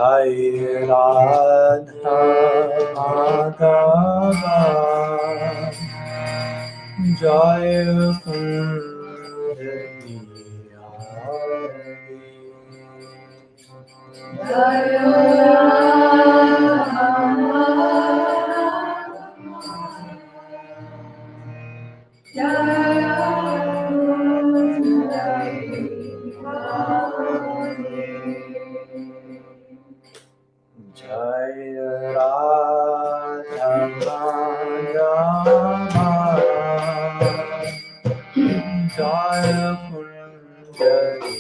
Jai Radha Madhava Jai Kundari Jai Radha Madhava Jai Kundari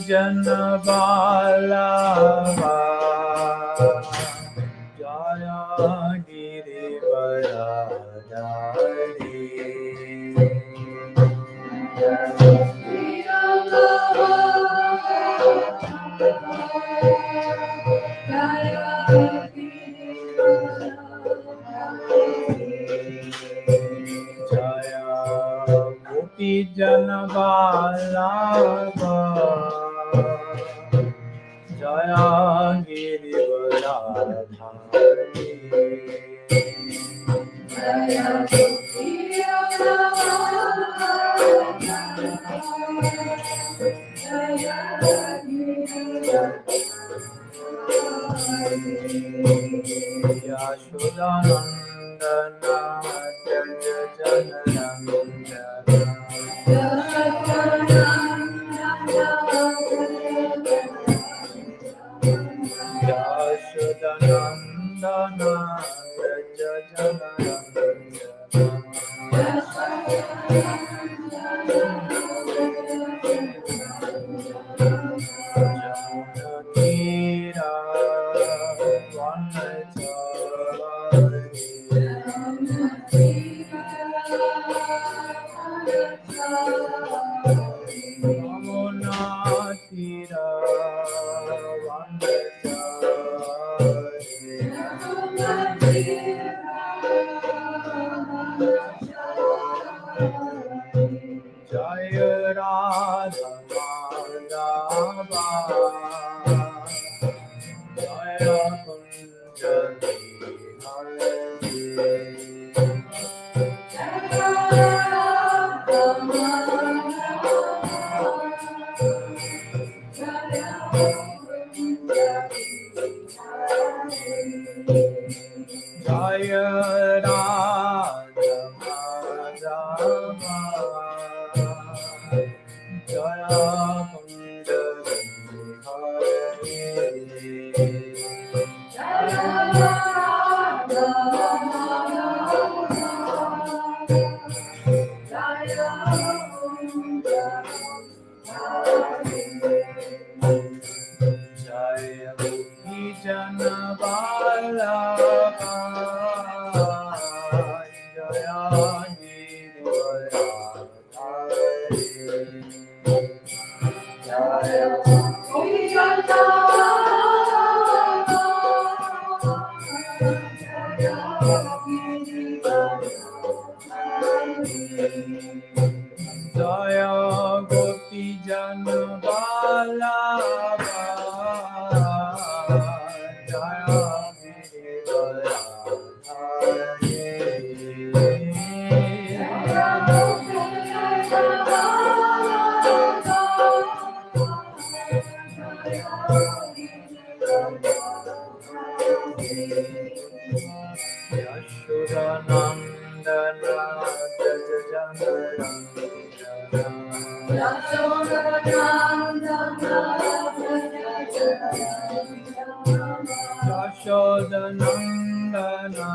Jana Vallabha Jaya Girivardhari Jaya Gopi Jana Vallabha Jaya Girivardhari Jaya Gopi Jana Yashodanandana Jaja Janarandana Yashodanandana Jaja Jaya Radha Madhava Jaya Kundari Jaya Radha Madhava Jaya Kundari Jaya Gopi Jana Vallabha Jaya Girivardhari Jaya Gopi Jana Jaya Gopi Jana Vallabha Jaya Yashodanandana Jaja Yashodanandana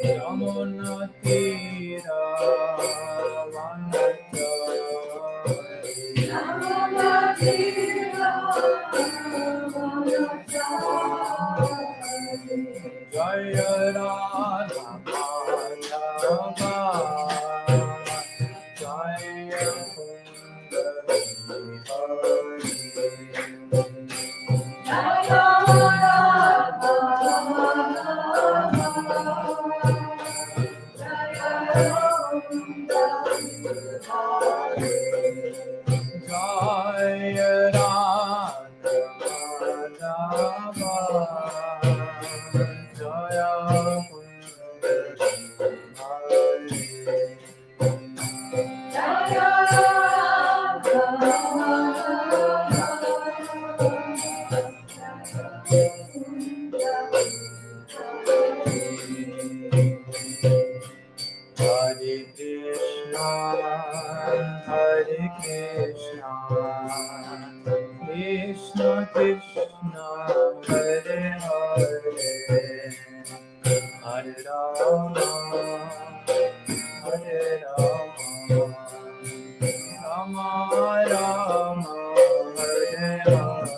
Yamuna Jaya Radha Madhava Jaya Hare Krishna, Krishna Krishna, Hare Hare, Hare Rama, Hare Rama, Rama Rama, Hare Hare.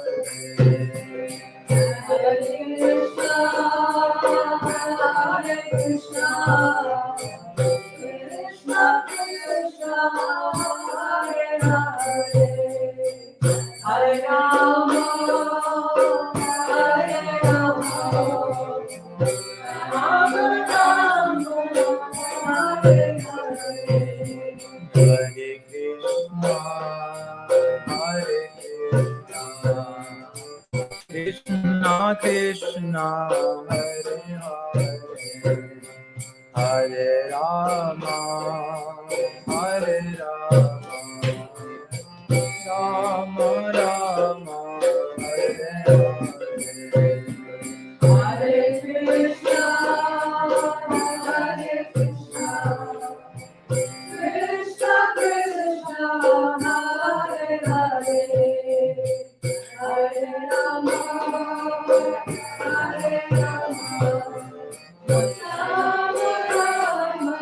Hare Krishna, Krishna Krishna, Hare Hare, Hare Rama, Hare Rama, Rama Rama, Hare Hare. Hare Krishna, Hare Krishna, Krishna Krishna, Hare Hare, Hare Rama, Hare Rama, Rama Rama, Hare Hare. Hare Krishna, Hare Krishna, Krishna Krishna, Hare Hare, Hare Rama, Hare Rama, Rama Rama, Hare Hare. Hare Krishna, Hare Krishna, Krishna Krishna, Hare Hare, Hare Rama, Hare Rama, Rama Rama,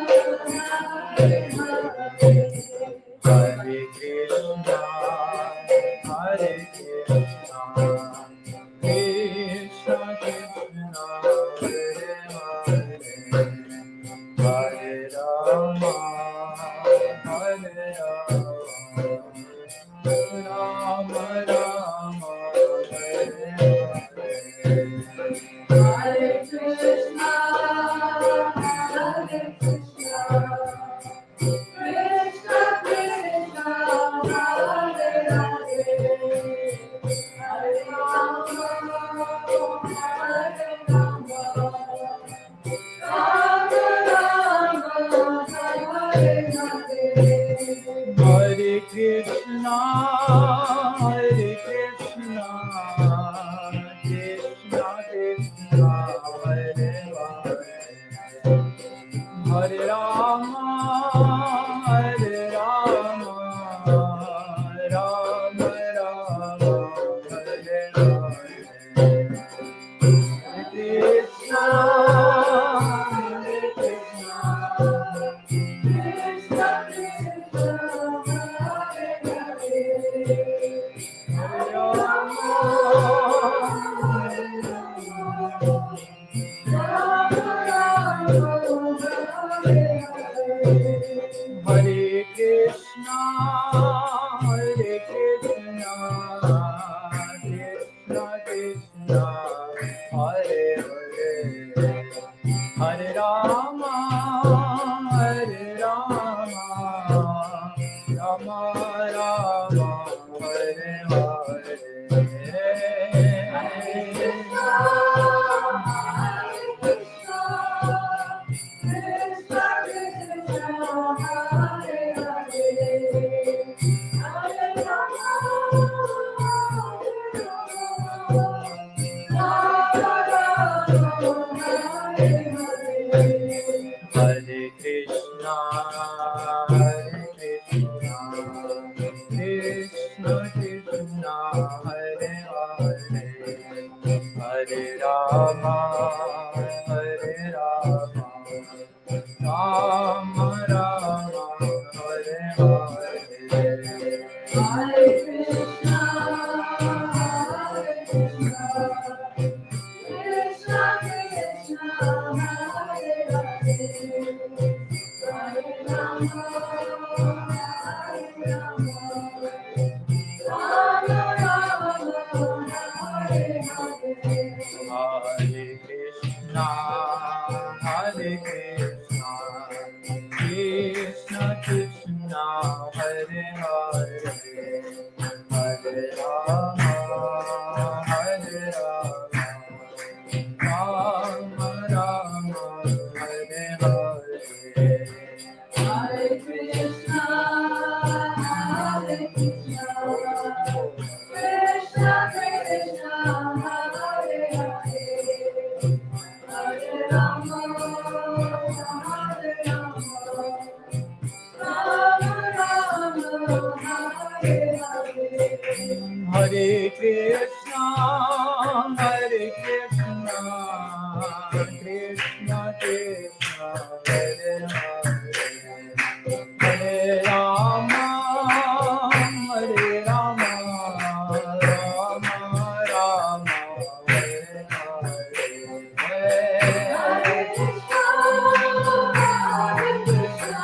Hare Hare. Hare Krishna, Hare Krishna, Krishna Krishna, Hare Hare, Hare Rama, Hare Rama, Rama Rama, Hare Hare. Hare Krishna, Hare Krishna, Krishna Krishna, Hare Hare, Hare Rama, Hare Rama, Rama Rama, Hare Hare. Hare Krishna, Hare Krishna, Krishna Krishna, Hare Hare, Hare Rama, Hare Rama, Hare Krishna, Hare Krishna, Krishna Krishna, Hare Hare, Hare Rama, Hare Rama, Rama Rama, Hare Hare. Hare Krishna, Hare Krishna, Krishna Krishna, Hare Hare, Hare Rama, Rama Rama, Hare Hare. Hare Krishna, Hare Krishna, Krishna Krishna, Hare Hare, Hare Rama, Hare Rama, Rama Rama, Hare Hare. Hare Krishna, Hare Krishna, Hare Krishna, Krishna Krishna, Hare Hare, Hare Rama, Hare Rama, Rama Rama, Hare Hare, Hare Krishna, Hare Krishna,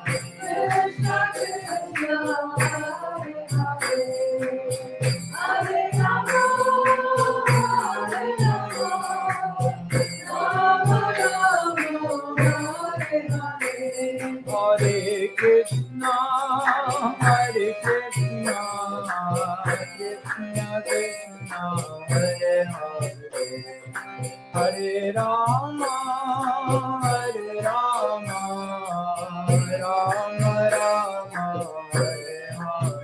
Krishna Krishna, Hare Hare. Hare Rama, Hare Rama, Rama Rama, Hare Hare. Hare Krishna, Hare Krishna, Krishna Krishna, Hare Hare. Hare Rama, Hare Rama, Rama Rama, Hare Hare.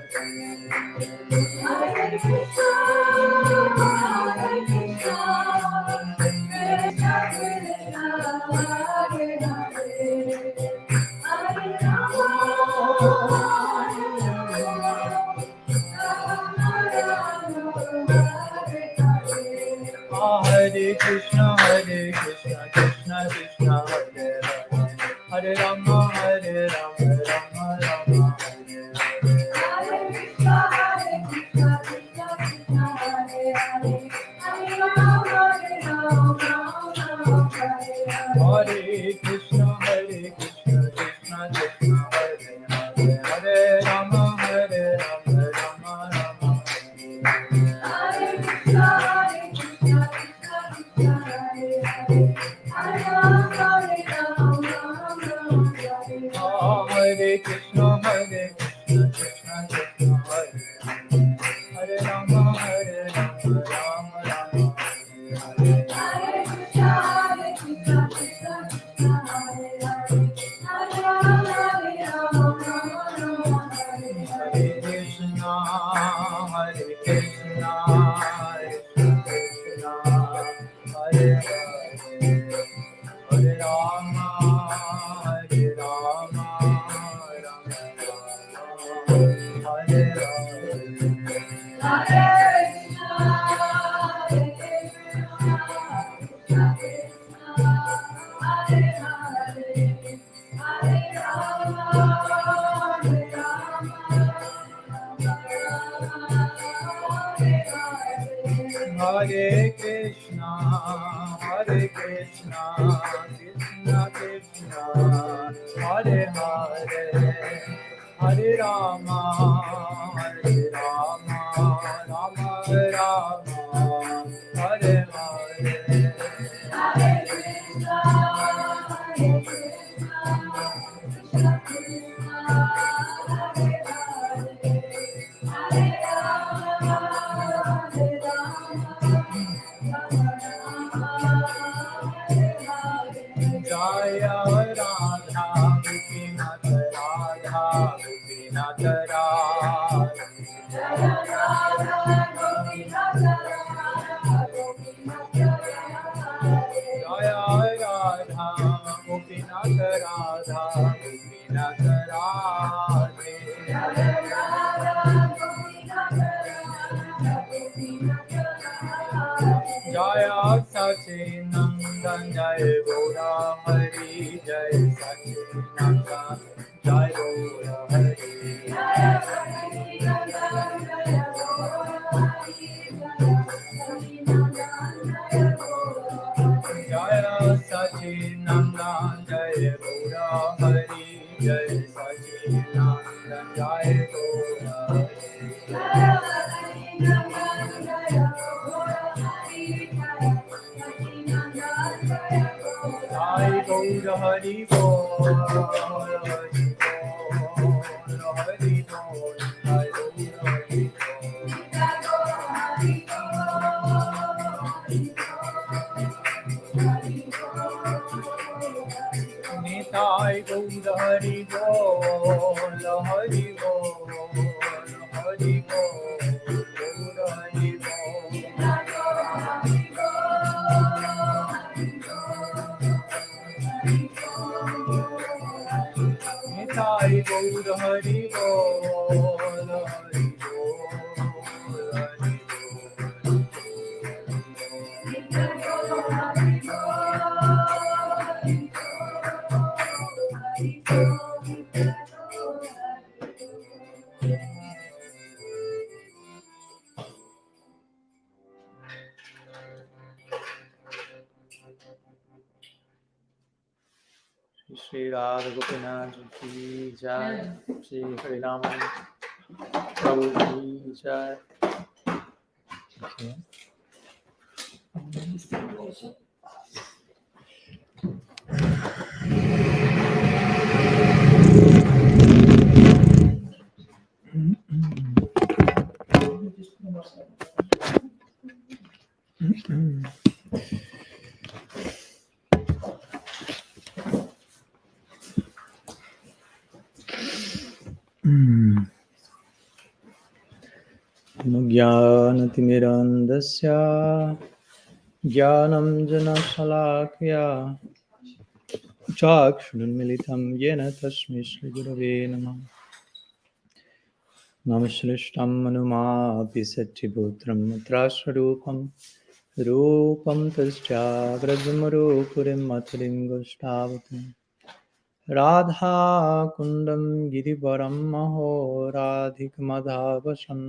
Hare Krishna, Hare Krishna, Krishna Krishna, Hare Hare, Hare Rama, Hare Krishna, Krishna Krishna, Hare Hare, Hare Rama, Rama Rama, Hare Hare. Hare Krishna, Krishna Krishna, Hare Hare, Hare Rama, Rama Hare Hare. Hare Krishna, Krishna Krishna, Hare Hare, Hare Rama, Rama Rama, Hare Krishna, Krishna Krishna, Hare Hare, Hare Rama, Hare Krishna, Krishna Krishna, Hare Hare, Hare Rama, Rama Rama, Hare Hare. Hare Krishna, Krishna Krishna, Hare Hare, Hare Rama, Rama Hare Hare. Krishna, Hare Krishna, Krishna Krishna, Hare Hare, Hare Rama, Rama Rama, Hare Hare. Hare Krishna, Krishna Krishna, Hare Hare, Hare Rama, Hare Krishna, Krishna Krishna, Hare Hare, Hare Rama, Rama Rama, Hare Hare. Hare Krishna, Krishna Krishna, Hare Hare, Hare Rama, Jaya Radha, Gopinath Radha, Gopinath Radha. Jaya Radha, Gopinath Radha, Gopinath Radha. Jaya Radha, Gopinath Radha, Gopinath Radha. Jaya Radha, Gopinath Radha, Gopinath Radha. Jaya Sachinandan, Jaya Gora Hari, Jaya Sachinandan, Jaya Gora Hari. Jaya Sachinandan, Jaya Gora Hari, Jaya Sachinandan, Jaya Gora Hari. Jaya Sachinandan, Jaya Gora Hari, Jaya Sachinandan, Jaya Gora Hari. Jaya Sachinandan, Jaya Gora Hari, Jaya Sachinandan, Jaya Gora Hari. Jai Gaura Hari Bol, Hari Bol, Hari Bol, Jai Gaura Hari Bol. Jai Gaura Hari Bol, Hari Bol. Nitai Gaura Hari Bol, Hari Bol, Hari Bol, Gaura Hari Bol. Jai Gaura Hari Bol, Hari Bol, Hari Bol. Shri Radha Gopinath Ki Jai, Shri Harinam Prabhu Ki Jai. Okay. Jnanatimirandasya Jnanam Janashalakya Chakshurunmilitam Yena Tasmai Shri Gurave Namah Namastrishtam Manumapi Satchiputram Matrasvarupam Rupam Tasya Grajamurupurim Matarim Goshtavatam Radha Kundam Girivaram Maho Radhikamadhavasan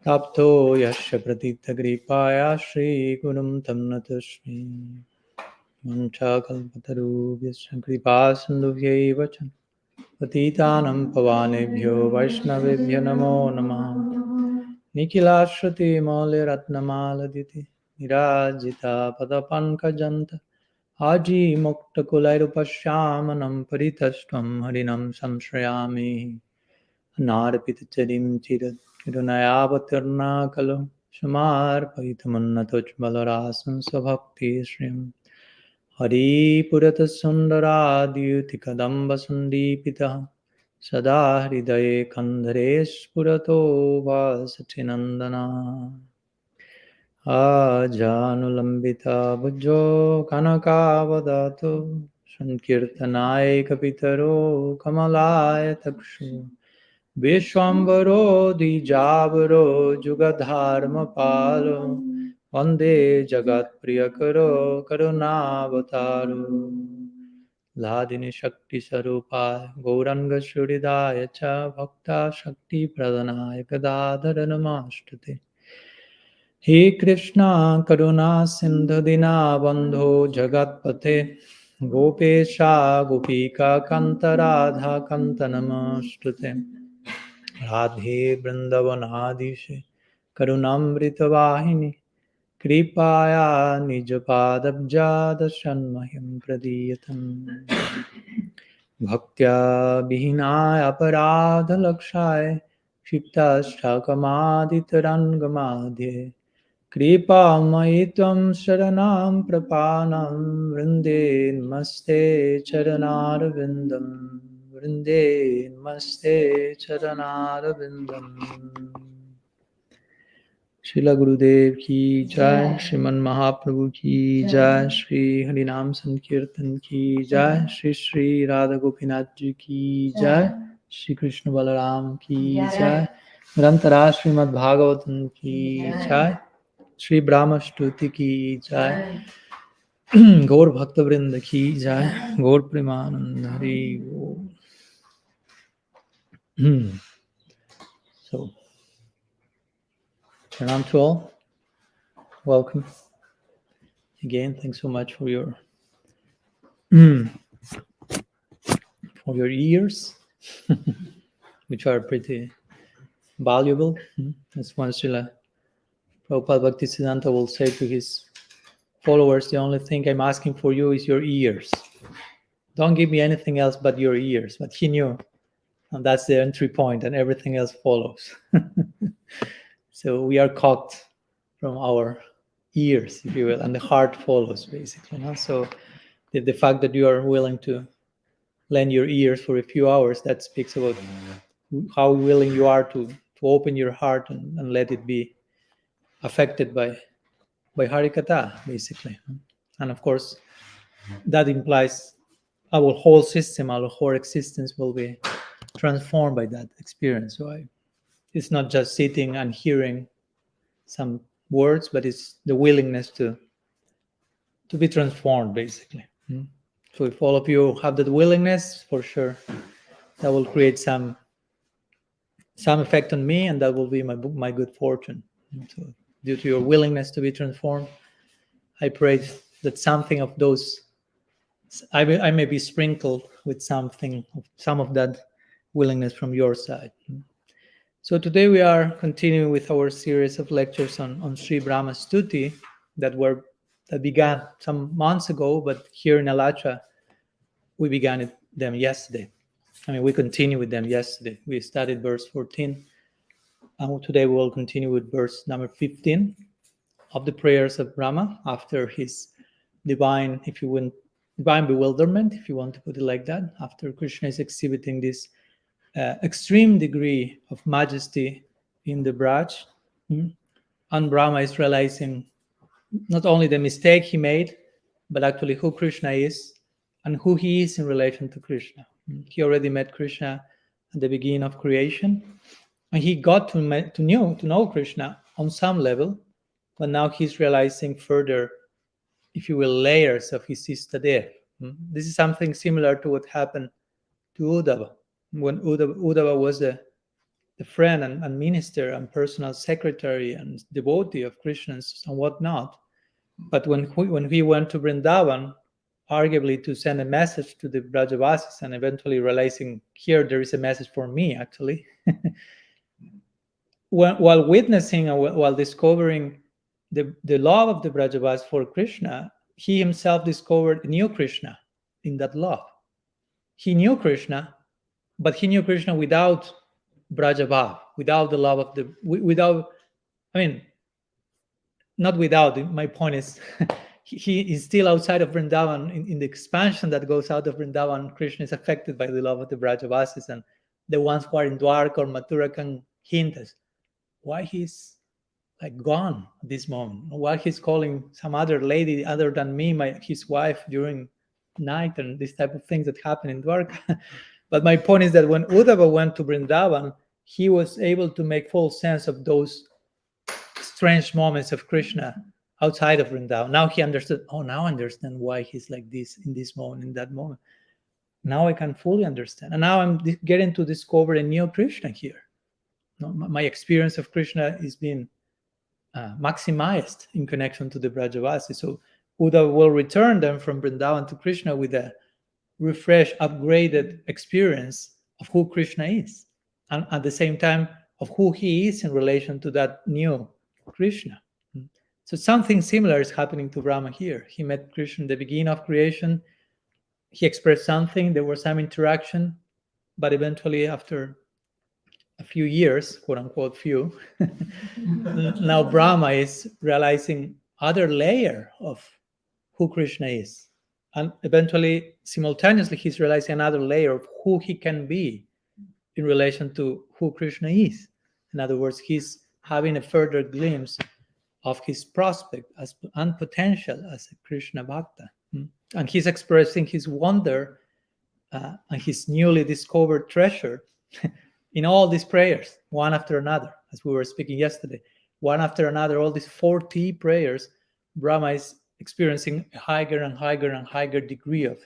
Tapto Yasha Pratita Gripaya Shri Gurum Tamnatasmi Mancha Kalpatarubhyasya Kripa Sindhuvyaivacha Patitanam Pavanebhyo Vaishnavebhyo Namo Namah Nikhilashruti Mole Ratnamaladiti Nirajita Padapankajanta Aji Mukta Kulairupashyamanam Paritashtam Harinam Samshrayami Narpita Charim Chirat Kirunayavatirna Kalu Shamar Paitamanatoj Balarasam Sabhakti Srim Hari Purata Sundara Dyuti Kadamba Sundipita Sada Hridaye Kandharesh Purato Vasachinandana Ajanulambita Bhujjo Kanakavadato Sankirtanaya Kapitaro Kamalaya Takshu Vishwambaro Dijavaro Jugadharma Palo Vande Jagat Priyakaro Karunavataru Ladini Shakti Sarupa Gauranga Shuridaya Cha Bhakta Shakti Pradhanaya Gadadhara Namastate He Krishna Karuna Sindhu Dina Bandho Jagatpate Gopesha Gopika Kanta Radha Kanta Namastate Radhe Vrindavanadishe Karunamrita Vahini Kripaya Nijapadabja Dashanmahim Pradiyatam Bhaktya Vihinaya Aparadha Lakshaya Shiktashtakamaditarangamadhye Kripa Maitvam Sharanam Prapanam Vrinde Namaste Charanarvindam Vrinde Namaste Charanarvindam Srila Gurudev ki jai, Shriman Mahaprabhu ki jai, Shri Harinam Sankirtan ki jai, Shri Shri Radha Gopinath ji ki jai, Shri Krishna Balaram ki jai, Grantara Srimad Bhagavatam ki jai, Shri Brahma-stuti ki jai, Gaur Bhakta Vrinda ki jai, Gaur Premanand Hari Bol. So, Pranam to all. Welcome. Again, thanks so much for your ears, which are pretty valuable. As one Srila Prabhupada Bhaktisiddhanta will say to his followers, the only thing I'm asking for you is your ears. Don't give me anything else but your ears. But he knew, and that's the entry point, and everything else follows. So we are caught from our ears, if you will, and the heart follows, basically. So the fact that you are willing to lend your ears for a few hours, that speaks about how willing you are to open your heart and let it be affected by Harikatha, basically. And of course, that implies our whole system, our whole existence will be transformed by that experience. So it's not just sitting and hearing some words, but it's the willingness to be transformed, basically. So if all of you have that willingness, for sure, that will create some effect on me, and that will be my good fortune. So due to your willingness to be transformed, I pray that something of those I may be sprinkled with some of that willingness from your side. So today we are continuing with our series of lectures on Sri Brahma-stuti that began some months ago, but here in Alatra we began them yesterday. We continue with them yesterday. We studied verse 14, and today we will continue with verse number 15 of the prayers of Brahma after his divine bewilderment, if you want to put it like that, after Krishna is exhibiting this extreme degree of majesty in the Braj, and Brahma is realizing not only the mistake he made, but actually who Krishna is and who he is in relation to Krishna. He already met Krishna at the beginning of creation, and he got to know Krishna on some level, but now he's realizing further, if you will, layers of his Istadev. This is something similar to what happened to Uddhava. When Uddhava was the friend and minister and personal secretary and devotee of Krishna's and whatnot, but when he went to Vrindavan, arguably to send a message to the Brajavasis and eventually realizing here there is a message for me actually, while witnessing and while discovering the love of the Brajavasis for Krishna, he himself discovered a new Krishna in that love. He knew Krishna, but he knew Krishna without Brajabhav, without the love of not without, my point is, he is still outside of Vrindavan. In the expansion that goes out of Vrindavan, Krishna is affected by the love of the Brajavasis, and the ones who are in Dwarka or Mathura can hint us why he's like gone at this moment, why he's calling some other lady other than me, his wife, during night, and these type of things that happen in Dwarka. But my point is that when Uddhava went to Vrindavan, he was able to make full sense of those strange moments of Krishna outside of Vrindavan. Now he understood, now I understand why he's like this in this moment, in that moment. Now I can fully understand. And now I'm getting to discover a new Krishna here. My experience of Krishna is being maximized in connection to the Brajavasi. So Uddhava will return them from Vrindavan to Krishna with a refreshed, upgraded experience of who Krishna is, and at the same time of who he is in relation to that new Krishna. So something similar is happening to Brahma here. He met Krishna in the beginning of creation. He expressed something, there was some interaction, but eventually after a few years, quote unquote few, now Brahma is realizing other layer of who Krishna is. And eventually, simultaneously, he's realizing another layer of who he can be in relation to who Krishna is. In other words, he's having a further glimpse of his prospect and potential as a Krishna Bhakta. And he's expressing his wonder and his newly discovered treasure in all these prayers, one after another, as we were speaking yesterday. One after another, all these 40 prayers, Brahma is experiencing a higher and higher and higher degree of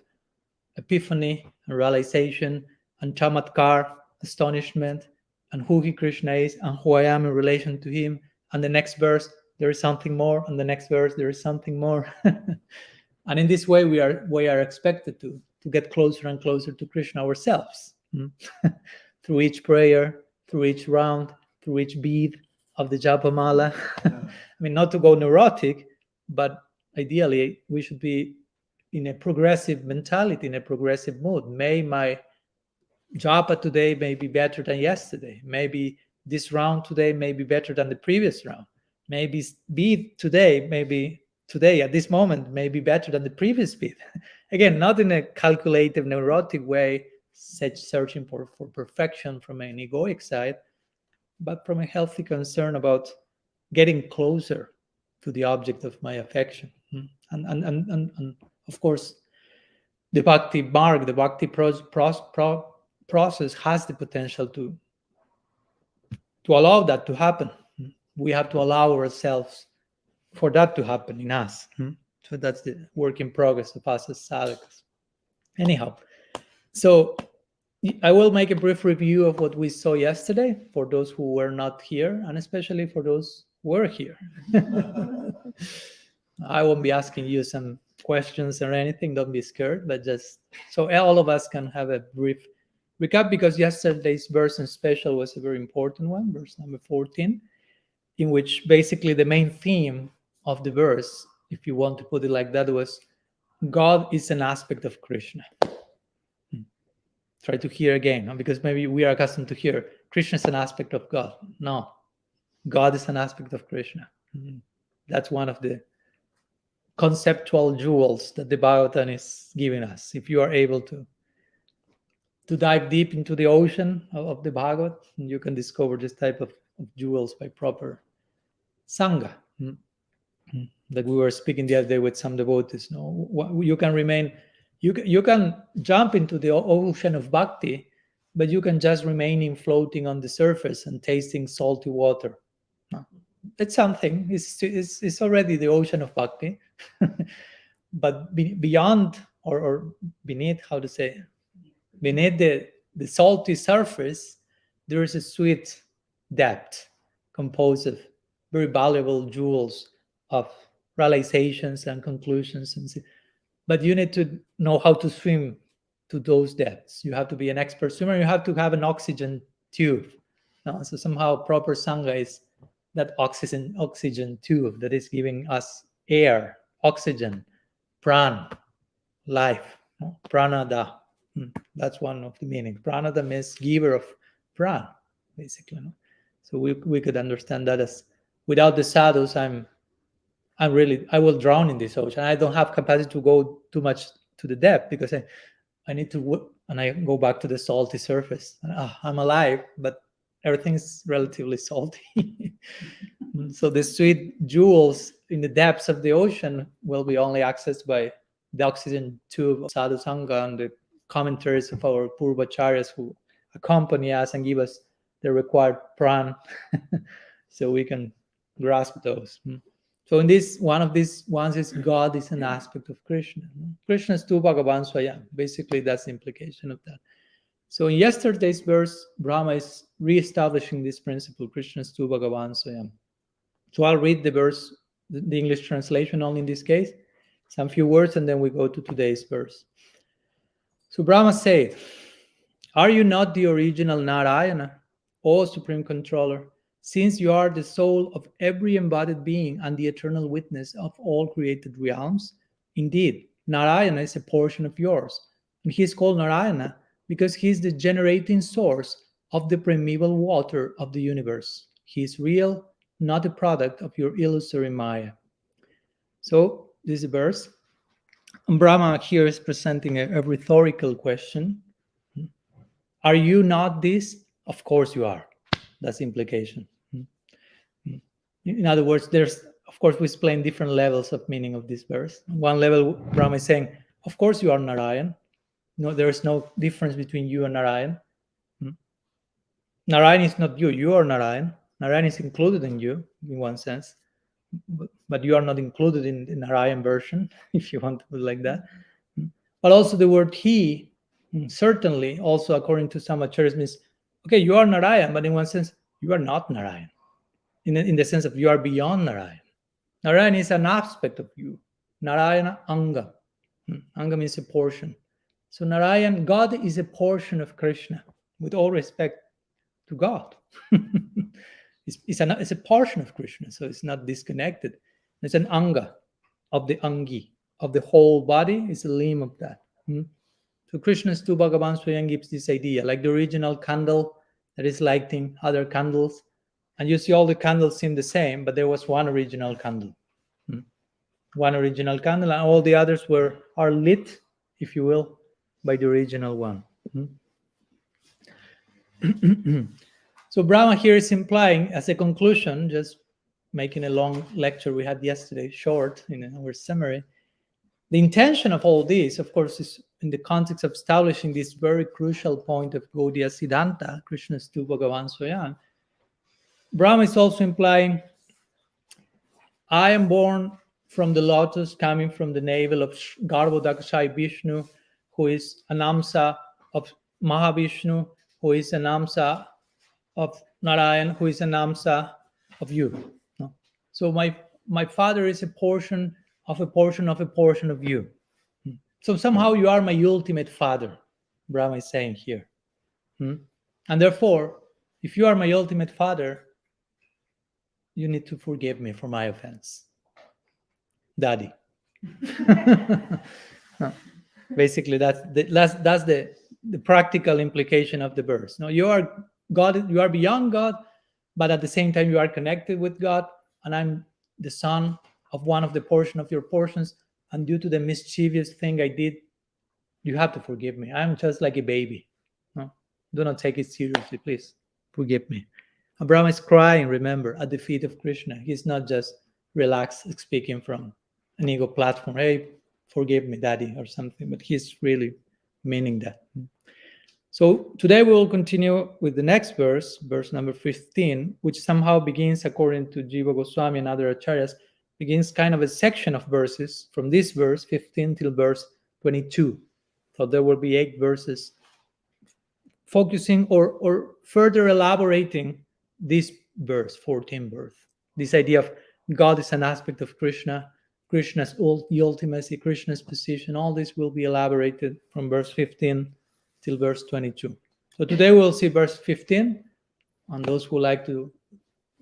epiphany and realization and chamatkar, astonishment, and who he Krishna is and who I am in relation to him. And the next verse, there is something more, and the next verse, there is something more. And in this way, we are expected to get closer and closer to Krishna ourselves. Through each prayer, through each round, through each bead of the Japamala. Not to go neurotic, but ideally, we should be in a progressive mentality, in a progressive mood. May my japa today may be better than yesterday. Maybe this round today may be better than the previous round. Maybe bead today, maybe today at this moment, may be better than the previous bead. Again, not in a calculative, neurotic way, searching for perfection from an egoic side, but from a healthy concern about getting closer to the object of my affection. And of course, the bhakti marg, the bhakti process has the potential to allow that to happen. We have to allow ourselves for that to happen in us. So that's the work in progress of us as sadhakas. Anyhow, so I will make a brief review of what we saw yesterday for those who were not here, and especially for those who were here. I won't be asking you some questions or anything, don't be scared, but just so all of us can have a brief recap, because yesterday's verse in special was a very important one, verse number 14, in which basically the main theme of the verse, if you want to put it like that, was God is an aspect of Krishna. Try to hear again, because maybe we are accustomed to hear Krishna is an aspect of God. No, God is an aspect of Krishna. That's one of the conceptual jewels that the Bhagavatam is giving us. If you are able to dive deep into the ocean of the Bhagavad, you can discover this type of jewels by proper Sangha. That we were speaking the other day with some devotees. No, you can remain, you can jump into the ocean of bhakti, but you can just remain floating on the surface and tasting salty water. No, it's something. It's already the ocean of bhakti, but beyond or beneath, how to say, beneath the salty surface, there is a sweet depth composed of very valuable jewels of realizations and conclusions. But you need to know how to swim to those depths. You have to be an expert swimmer. You have to have an oxygen tube. So somehow proper Sangha is that oxygen tube that is giving us air, oxygen, pran, life, pranada. That's one of the meanings. Pranada means giver of pran, basically. So we could understand that as, without the sadhus, I will drown in this ocean. I don't have capacity to go too much to the depth, because I need to, and I go back to the salty surface. I'm alive, but everything's relatively salty. So the sweet jewels in the depths of the ocean will be only accessed by the oxygen tube of Sadhu Sangha and the commentaries of our Purvacharyas who accompany us and give us the required pran, so we can grasp those. So in this, one of these ones is God is an aspect of Krishna. Krishna is tu Bhagavan Swayam. Basically, that's the implication of that. So in yesterday's verse, Brahma is re-establishing this principle, Krishna is tu Bhagavan Swayam. So I'll read the verse, the English translation only in this case, some few words, and then we go to today's verse. So Brahma said, "Are you not the original Narayana, O Supreme Controller? Since you are the soul of every embodied being and the eternal witness of all created realms, indeed, Narayana is a portion of yours. And he is called Narayana because he is the generating source of the primeval water of the universe. He is real, not a product of your illusory Maya." So, this is a verse. And Brahma here is presenting a rhetorical question. Are you not this? Of course you are. That's the implication. In other words, there's, of course, we explain different levels of meaning of this verse. One level, Brahma is saying, of course you are Narayan. No, there is no difference between you and Narayan. Narayan is not you. You are Narayan. Narayan is included in you, in one sense. But you are not included in the Narayan version, if you want to put it like that. But also the word he, certainly, also according to some acharyas, means, okay, you are Narayan, but in one sense, you are not Narayan. In the sense of you are beyond Narayan. Narayan is an aspect of you. Narayana Anga. Anga means a portion. So Narayan, God is a portion of Krishna, with all respect to God. It's a portion of Krishna, so it's not disconnected. It's an Anga of the Angi, of the whole body. It's a limb of that. So Krishna's tu Bhagavan Swayam gives this idea, like the original candle that is lighting other candles. And you see all the candles seem the same, but there was one original candle. One original candle, and all the others are lit, if you will, by the original one. So Brahma here is implying, as a conclusion, just making a long lecture we had yesterday short in our summary, the intention of all this, of course, is in the context of establishing this very crucial point of Gaudiya Siddhanta, Krishna's tu Bhagavan Swayam. Brahma is also implying, I am born from the lotus, coming from the navel of Garbhodakashayi Vishnu, who is an Amsa of Mahavishnu, who is an Amsa of Narayan, who is an Amsa of you. So my father is a portion of a portion of you. So somehow you are my ultimate father, Brahma is saying here. And therefore, if you are my ultimate father, you need to forgive me for my offense. Daddy. Basically, that's the practical implication of the verse. No, you are God, you are beyond God, but at the same time you are connected with God, and I'm the son of one of the portion of your portions, and due to the mischievous thing I did, you have to forgive me. I'm just like a baby. No? Do not take it seriously, please. Forgive me. And Brahma is crying, remember, at the feet of Krishna. He's not just relaxed speaking from an ego platform. Hey, forgive me, daddy, or something. But he's really meaning that. So today we will continue with the next verse, verse number 15, which somehow begins, according to Jiva Goswami and other acharyas, begins kind of a section of verses from this verse 15 till verse 22. So there will be 8 verses focusing or further elaborating this verse, 14 verse. This idea of God is an aspect of Krishna, Krishna's ultimacy, Krishna's position, all this will be elaborated from verse 15 till verse 22. So today we'll see verse 15, and those who like to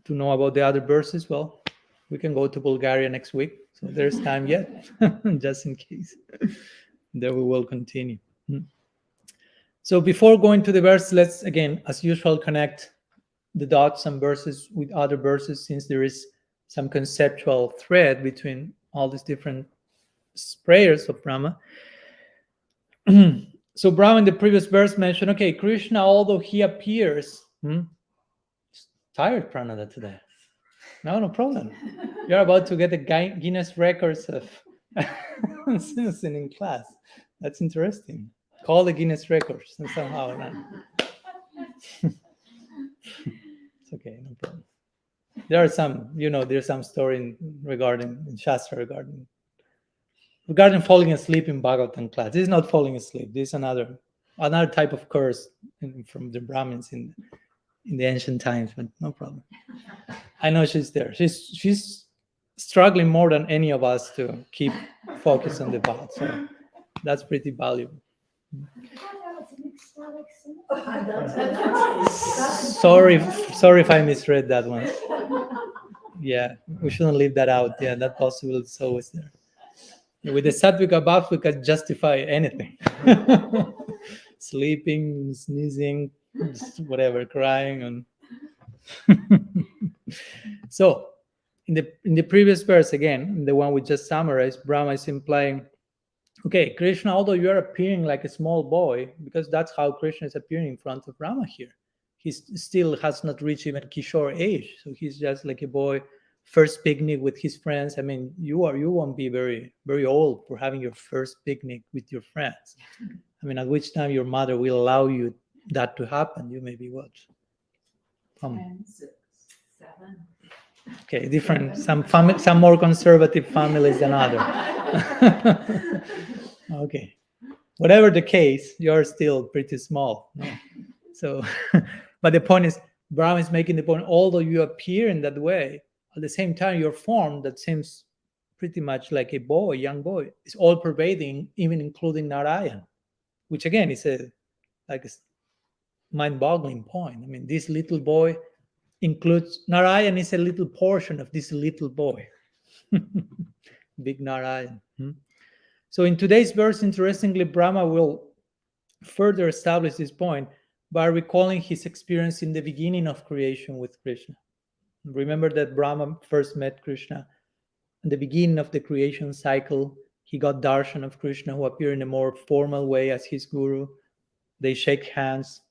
know about the other verses, well, we can go to Bulgaria next week, so there's time yet, just in case. Then we will continue. So before going to the verse, let's again, as usual, connect the dots and verses with other verses, since there is some conceptual thread between all these different prayers of Brahma. So Brahma in the previous verse mentioned, okay, Krishna, although he appears, tired Pranada today. No problem. You're about to get the Guinness records of in class. That's interesting. Call the Guinness records and somehow. It's okay, no problem. There are some, there's some story regarding in Shastra regarding falling asleep in Bhagavatam class. This is not falling asleep. This is another type of curse from the Brahmins in the ancient times, but no problem. I know she's there. She's struggling more than any of us to keep focus on the path. So that's pretty valuable. Sorry if I misread that one. Yeah, we shouldn't leave that out. Yeah, that possibility is always there. With the sattvic above, we can justify anything. Sleeping, sneezing, whatever, crying, and so in the previous verse, again, the one we just summarized, Brahma is implying, okay, Krishna, although you are appearing like a small boy, because that's how Krishna is appearing in front of Brahma here. He still has not reached even Kishore age, so he's just like a boy. First picnic with his friends. I mean, you won't be very, very old for having your first picnic with your friends. I mean, at which time your mother will allow you that to happen? You may be what? 10, 6, 7. Okay, different. Some more conservative families than others. Okay, whatever the case, you're still pretty small. No? So, but the point is, Brahma is making the point. Although you appear in that way, at the same time, your form that seems pretty much like a young boy, is all pervading, even including Narayan, which again is a mind-boggling point. I mean, this little boy includes Narayan is a little portion of this little boy, big Narayan. So in today's verse, interestingly, Brahma will further establish this point by recalling his experience in the beginning of creation with Krishna. Remember that Brahma first met Krishna in the beginning of the creation cycle. He got darshan of Krishna, who appeared in a more formal way as his guru. They shake hands.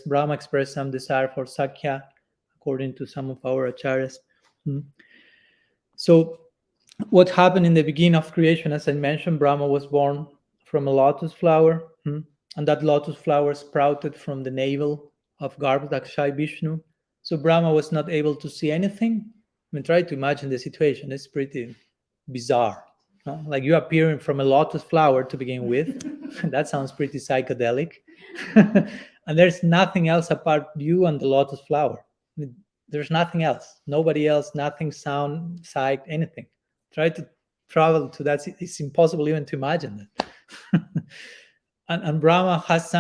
Brahma expressed some desire for Sakya, according to some of our acharyas. So what happened in the beginning of creation, as I mentioned, Brahma was born from a lotus flower, and that lotus flower sprouted from the navel of Garbhodakshai Vishnu. So Brahma was not able to see anything. I mean, try to imagine the situation. It's pretty bizarre. No? Like you appearing from a lotus flower to begin with. That sounds pretty psychedelic. And there's nothing else apart you and the lotus flower. I mean, there's nothing else. Nobody else, nothing, sound, sight, anything. Try to travel to that. It's impossible even to imagine that. and Brahma has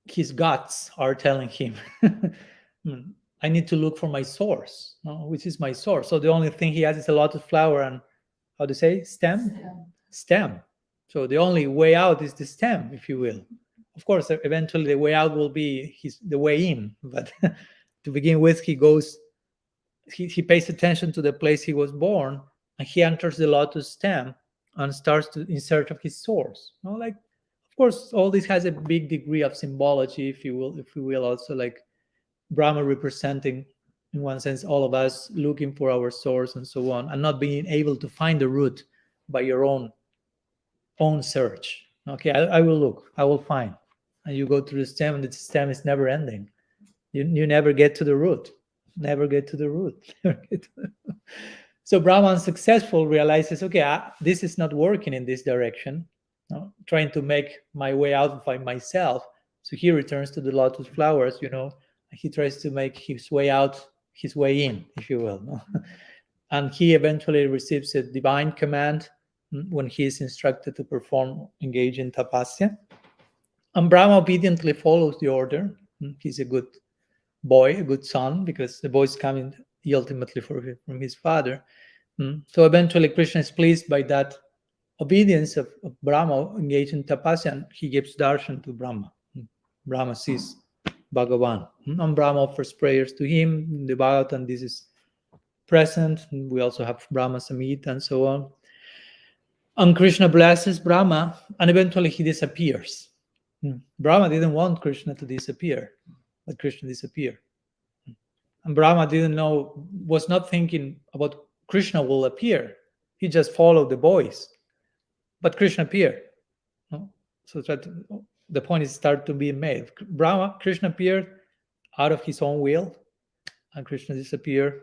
his guts are telling him, I need to look for my source, which is my source. So the only thing he has is a lotus flower and, how to say, stem. So the only way out is the stem, if you will. Of course, eventually the way out will be the way in. But to begin with, he pays attention to the place he was born, and he enters the lotus stem and starts in search of his source. Like, of course, all this has a big degree of symbology, if you will, also like Brahma representing, in one sense, all of us looking for our source and so on, and not being able to find the root by your own search. Okay, I will look, I will find. And you go through the stem, and the stem is never ending. You never get to the root. Never get to the root. So Brahma, unsuccessful, realizes, okay, this is not working in this direction. Trying to make my way out by myself. So he returns to the lotus flowers, he tries to make his way out, his way in, if you will. And he eventually receives a divine command when he is instructed to engage in tapasya. And Brahma obediently follows the order. He's a good boy, a good son, because the boy is coming ultimately from his father. So eventually Krishna is pleased by that obedience of Brahma engaged in tapasya, and he gives darshan to Brahma. Brahma sees Bhagavan, and Brahma offers prayers to him. In the Bhagavatam, this is present. We also have Brahma Samhita and so on. And Krishna blesses Brahma, and eventually he disappears. Brahma didn't want Krishna to disappear, but Krishna disappeared. And Brahma was not thinking about Krishna will appear. He just followed the voice. But Krishna appeared. So the point is start to be made. Krishna appeared out of his own will, and Krishna disappeared,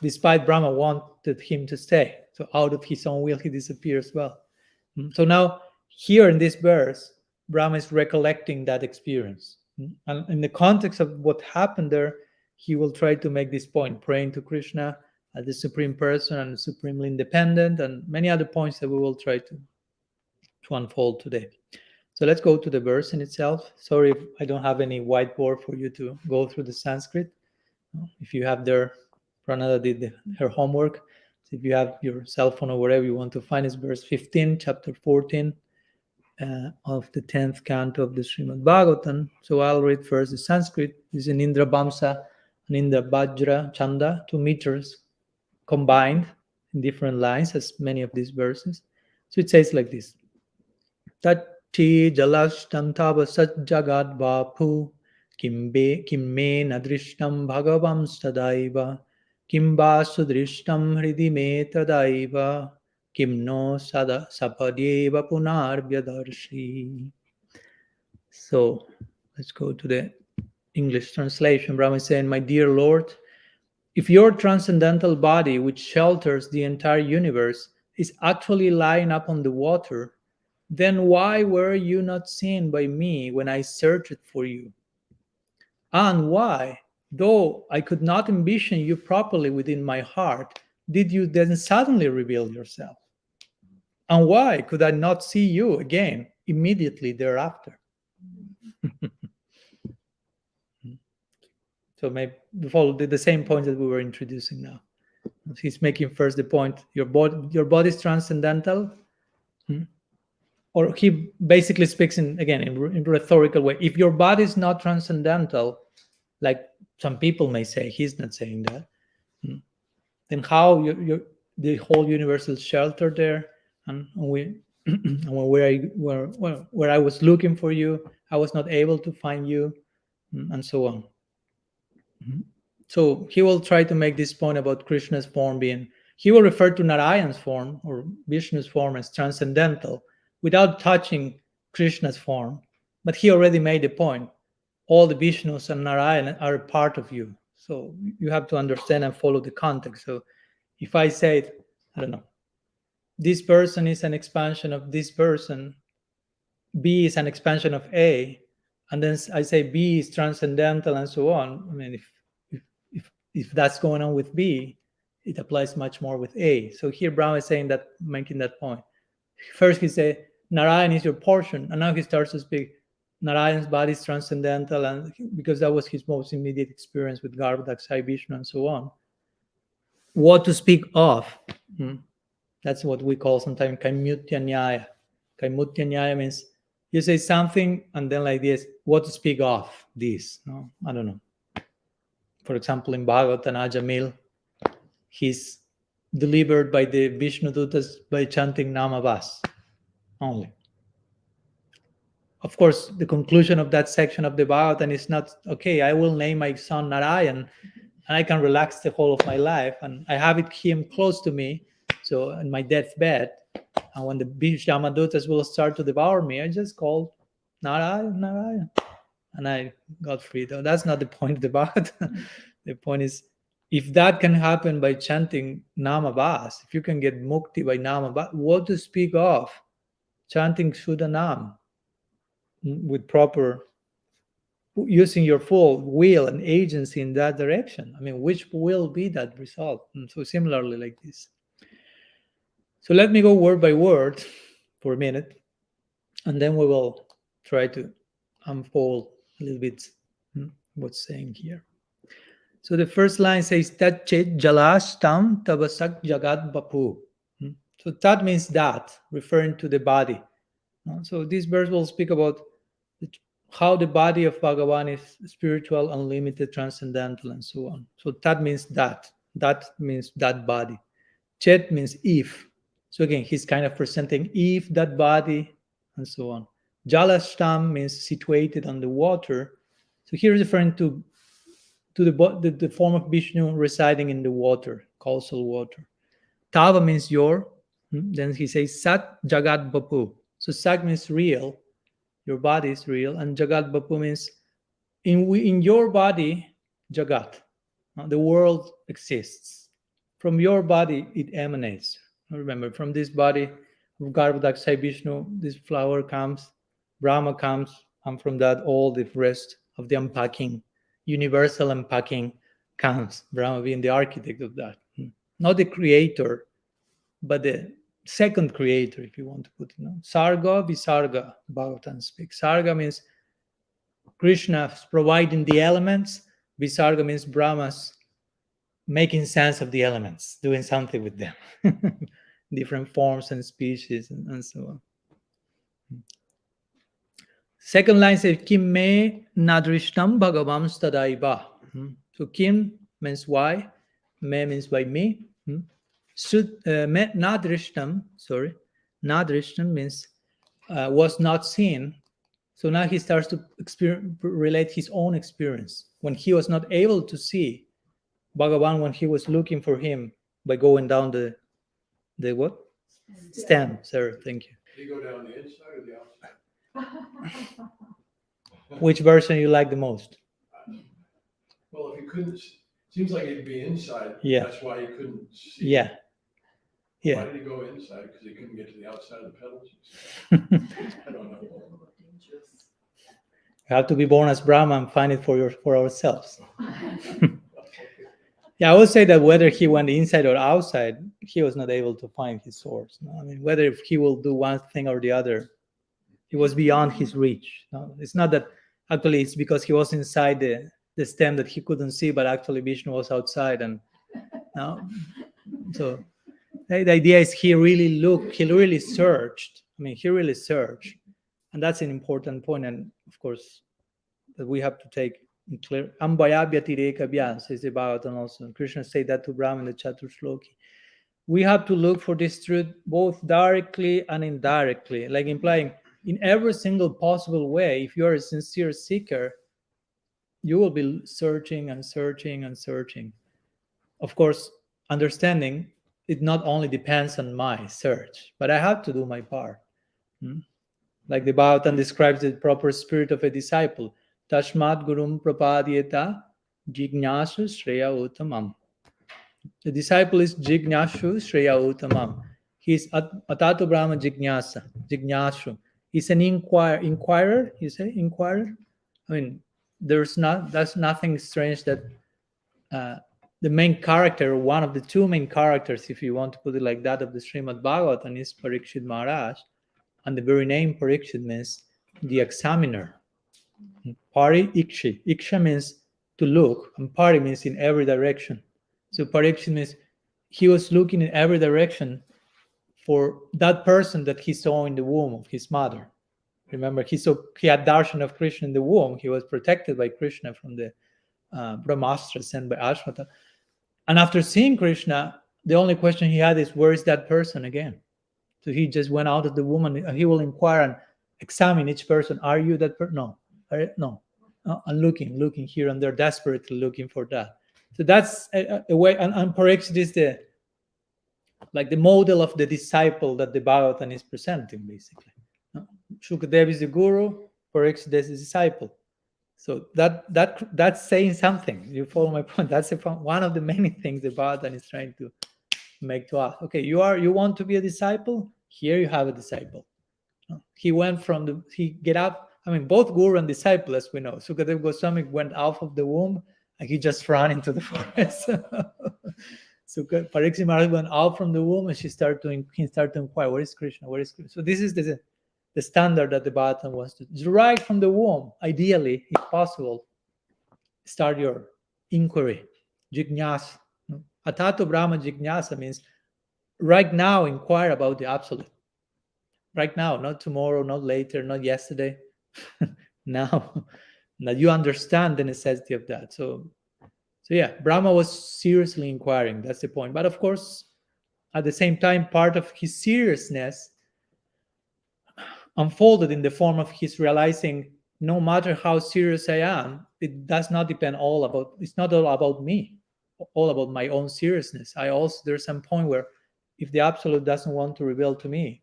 despite Brahma wanted him to stay. So out of his own will, he disappears as well. So now, here in this verse, Brahma is recollecting that experience. And in the context of what happened there, he will try to make this point, praying to Krishna as the Supreme Person and supremely independent, and many other points that we will try to unfold today. So let's go to the verse in itself. Sorry if I don't have any whiteboard for you to go through the Sanskrit. If you have there, Pranada did her homework. So if you have your cell phone or whatever you want to find, is verse 15, chapter 14 of the 10th canto of the Srimad Bhagavatam. So I'll read first the Sanskrit. This is in Indra Bhamsa and Indra Bajra Chanda, 2 meters combined in different lines, as many of these verses. So it says like this. Tatti jalashtantāva sajjagad vāpu kim me nadrishtam bhagavam sadaiva kim va sudrishtam hridi me tadaiva kim no sada sapadyeva punarvyadarshi. So let's go to the English translation. Brahma is saying, my dear Lord, if your transcendental body, which shelters the entire universe, is actually lying up on the water, then why were you not seen by me when I searched for you? And why, though I could not envision you properly within my heart, did you then suddenly reveal yourself? And why could I not see you again immediately thereafter? So maybe we follow the same point that we were introducing now. He's making first the point, your body is transcendental. Or he basically speaks in rhetorical way. If your body is not transcendental, like some people may say, he's not saying that, then how the whole universe is sheltered there, and where I was looking for you, I was not able to find you, and so on. So he will try to make this point about Krishna's form he will refer to Narayan's form or Vishnu's form as transcendental, without touching Krishna's form. But he already made the point. All the Vishnus and Narayan are a part of you. So you have to understand and follow the context. So if I say, I don't know, this person is an expansion of this person, B is an expansion of A, and then I say B is transcendental and so on. I mean, if that's going on with B, it applies much more with A. So here Brahma is saying that, making that point. First he said, Narayan is your portion, and now he starts to speak, Narayan's body is transcendental, and because that was his most immediate experience with Garbhodak Sai Vishnu and so on. What to speak of? That's what we call sometimes Kaimutya Nyaya. Kaimutya Nyaya means you say something and then like this, what to speak of this? No, I don't know. For example, in Bhagavatam, Ajamil, he's delivered by the Vishnu Dutas by chanting Namavas only. Of course, the conclusion of that section of the Bhagavatam is not, okay, I will name my son Narayan and I can relax the whole of my life and I have him close to me, so in my deathbed, and when the Yamadutas will start to devour me, I just call Narayan, Narayan, and I got free. Though that's not the point of the Bhagavatam. The point is, if that can happen by chanting Namavas, if you can get mukti by Namavas, what to speak of chanting Shuddhanam with proper, using your full will and agency in that direction? I mean, which will be that result? And so similarly like this. So let me go word by word for a minute, and then we will try to unfold a little bit what's saying here. So the first line says, Tat chet jalashtam tabasak jagat bapu. So that means that, referring to the body. So this verse will speak about how the body of Bhagavan is spiritual, unlimited, transcendental, and so on. So that means that. That means that body. Chet means if. So again, he's kind of presenting if that body, and so on. Jalashtam means situated on the water. So here is referring to the form of Vishnu residing in the water, causal water. Tava means your. Then he says Sat Jagat Bapu. So Sat means real. Your body is real. And Jagat Bapu means in your body, Jagat. The world exists. From your body, it emanates. Remember, from this body of Garbhodak Sai Vishnu, this flower comes, Brahma comes, and from that, all the rest of the unpacking, universal unpacking comes. Brahma being the architect of that. Not the creator, but the second creator, if you want to put it. Sarga, Visarga, Bhagavatam speaks. Sarga means Krishna's providing the elements. Visarga means Brahma's making sense of the elements, doing something with them. Different forms and species and so on. Second line says, Kim me nadrishtam bhagavam stadaiva. So Kim means why, me means by me. Nadrishtam means was not seen. So now he starts to relate his own experience. When he was not able to see Bhagavan, when he was looking for him by going down the what? Stem, sir, thank you. Do you go down the inside or the outside? Which version you like the most? Well, if you couldn't, seems like it'd be inside. Yeah. That's why he couldn't see. Yeah. Why did he go inside? Because he couldn't get to the outside of the petals? I don't know. You have to be born as Brahma and find it for ourselves. Yeah, I would say that whether he went inside or outside, he was not able to find his source. I mean, whether if he will do one thing or the other, it was beyond his reach. No, it's not that actually it's because he was inside the stem that he couldn't see, but actually Vishnu was outside. And so the idea is he really looked, he really searched. I mean, he really searched. And that's an important point. And of course, that we have to take clear. Ambhayabhyatireka says the Bhagavatam also. Krishna said that to Brahma in the Chaturshloki. We have to look for this truth both directly and indirectly, like implying in every single possible way. If you are a sincere seeker, you will be searching and searching and searching. Of course, understanding it not only depends on my search, but I have to do my part. Like the Bhagavatam describes the proper spirit of a disciple. Tashmat gurum prapadyeta jignashu shreya uttamam. The disciple is jignashu shreya uttamam. He is atato brahma jignashu. He's an inquirer. You say inquirer? I mean, that's nothing strange that the main character, one of the two main characters, if you want to put it like that, of the Srimad Bhagavatam is Parikshit Maharaj. And the very name Parikshit means the examiner. Pari Ikshi. Iksha means to look, and Pari means in every direction. So Parikshit means he was looking in every direction for that person that he saw in the womb of his mother. Remember, he had darshan of Krishna in the womb. He was protected by Krishna from the Brahma-stuti sent by Ashwata. And after seeing Krishna, the only question he had is, where is that person again? So he just went out of the womb and he will inquire and examine each person. Are you that person? No. No. I'm looking here and there, desperately looking for that. So that's a way, and Parikshit is the model of the disciple that the Bhagavatam is presenting, basically. Shukadeva is the guru, Parikshit is the disciple. So that's saying something. You follow my point? That's one of the many things the Bhagavatam is trying to make to us. Okay, you want to be a disciple? Here you have a disciple. He went get up. I mean, both guru and disciple, as we know. Sukadeva Goswami went out of the womb and he just ran into the forest. So Parikshit Maharaj went out from the womb and he started to inquire, where is Krishna? Where is Krishna? So this is the standard that the Bhagavatam wants to do. Right from the womb, ideally, if possible, start your inquiry, jignasa. Atato Brahma jignasa means right now inquire about the absolute. Right now, not tomorrow, not later, not yesterday. Now you understand the necessity of that. So yeah, Brahma was seriously inquiring. That's the point. But of course, at the same time, part of his seriousness unfolded in the form of his realizing, no matter how serious I am, it does not depend it's not all about me, all about my own seriousness. There's some point where if the absolute doesn't want to reveal to me,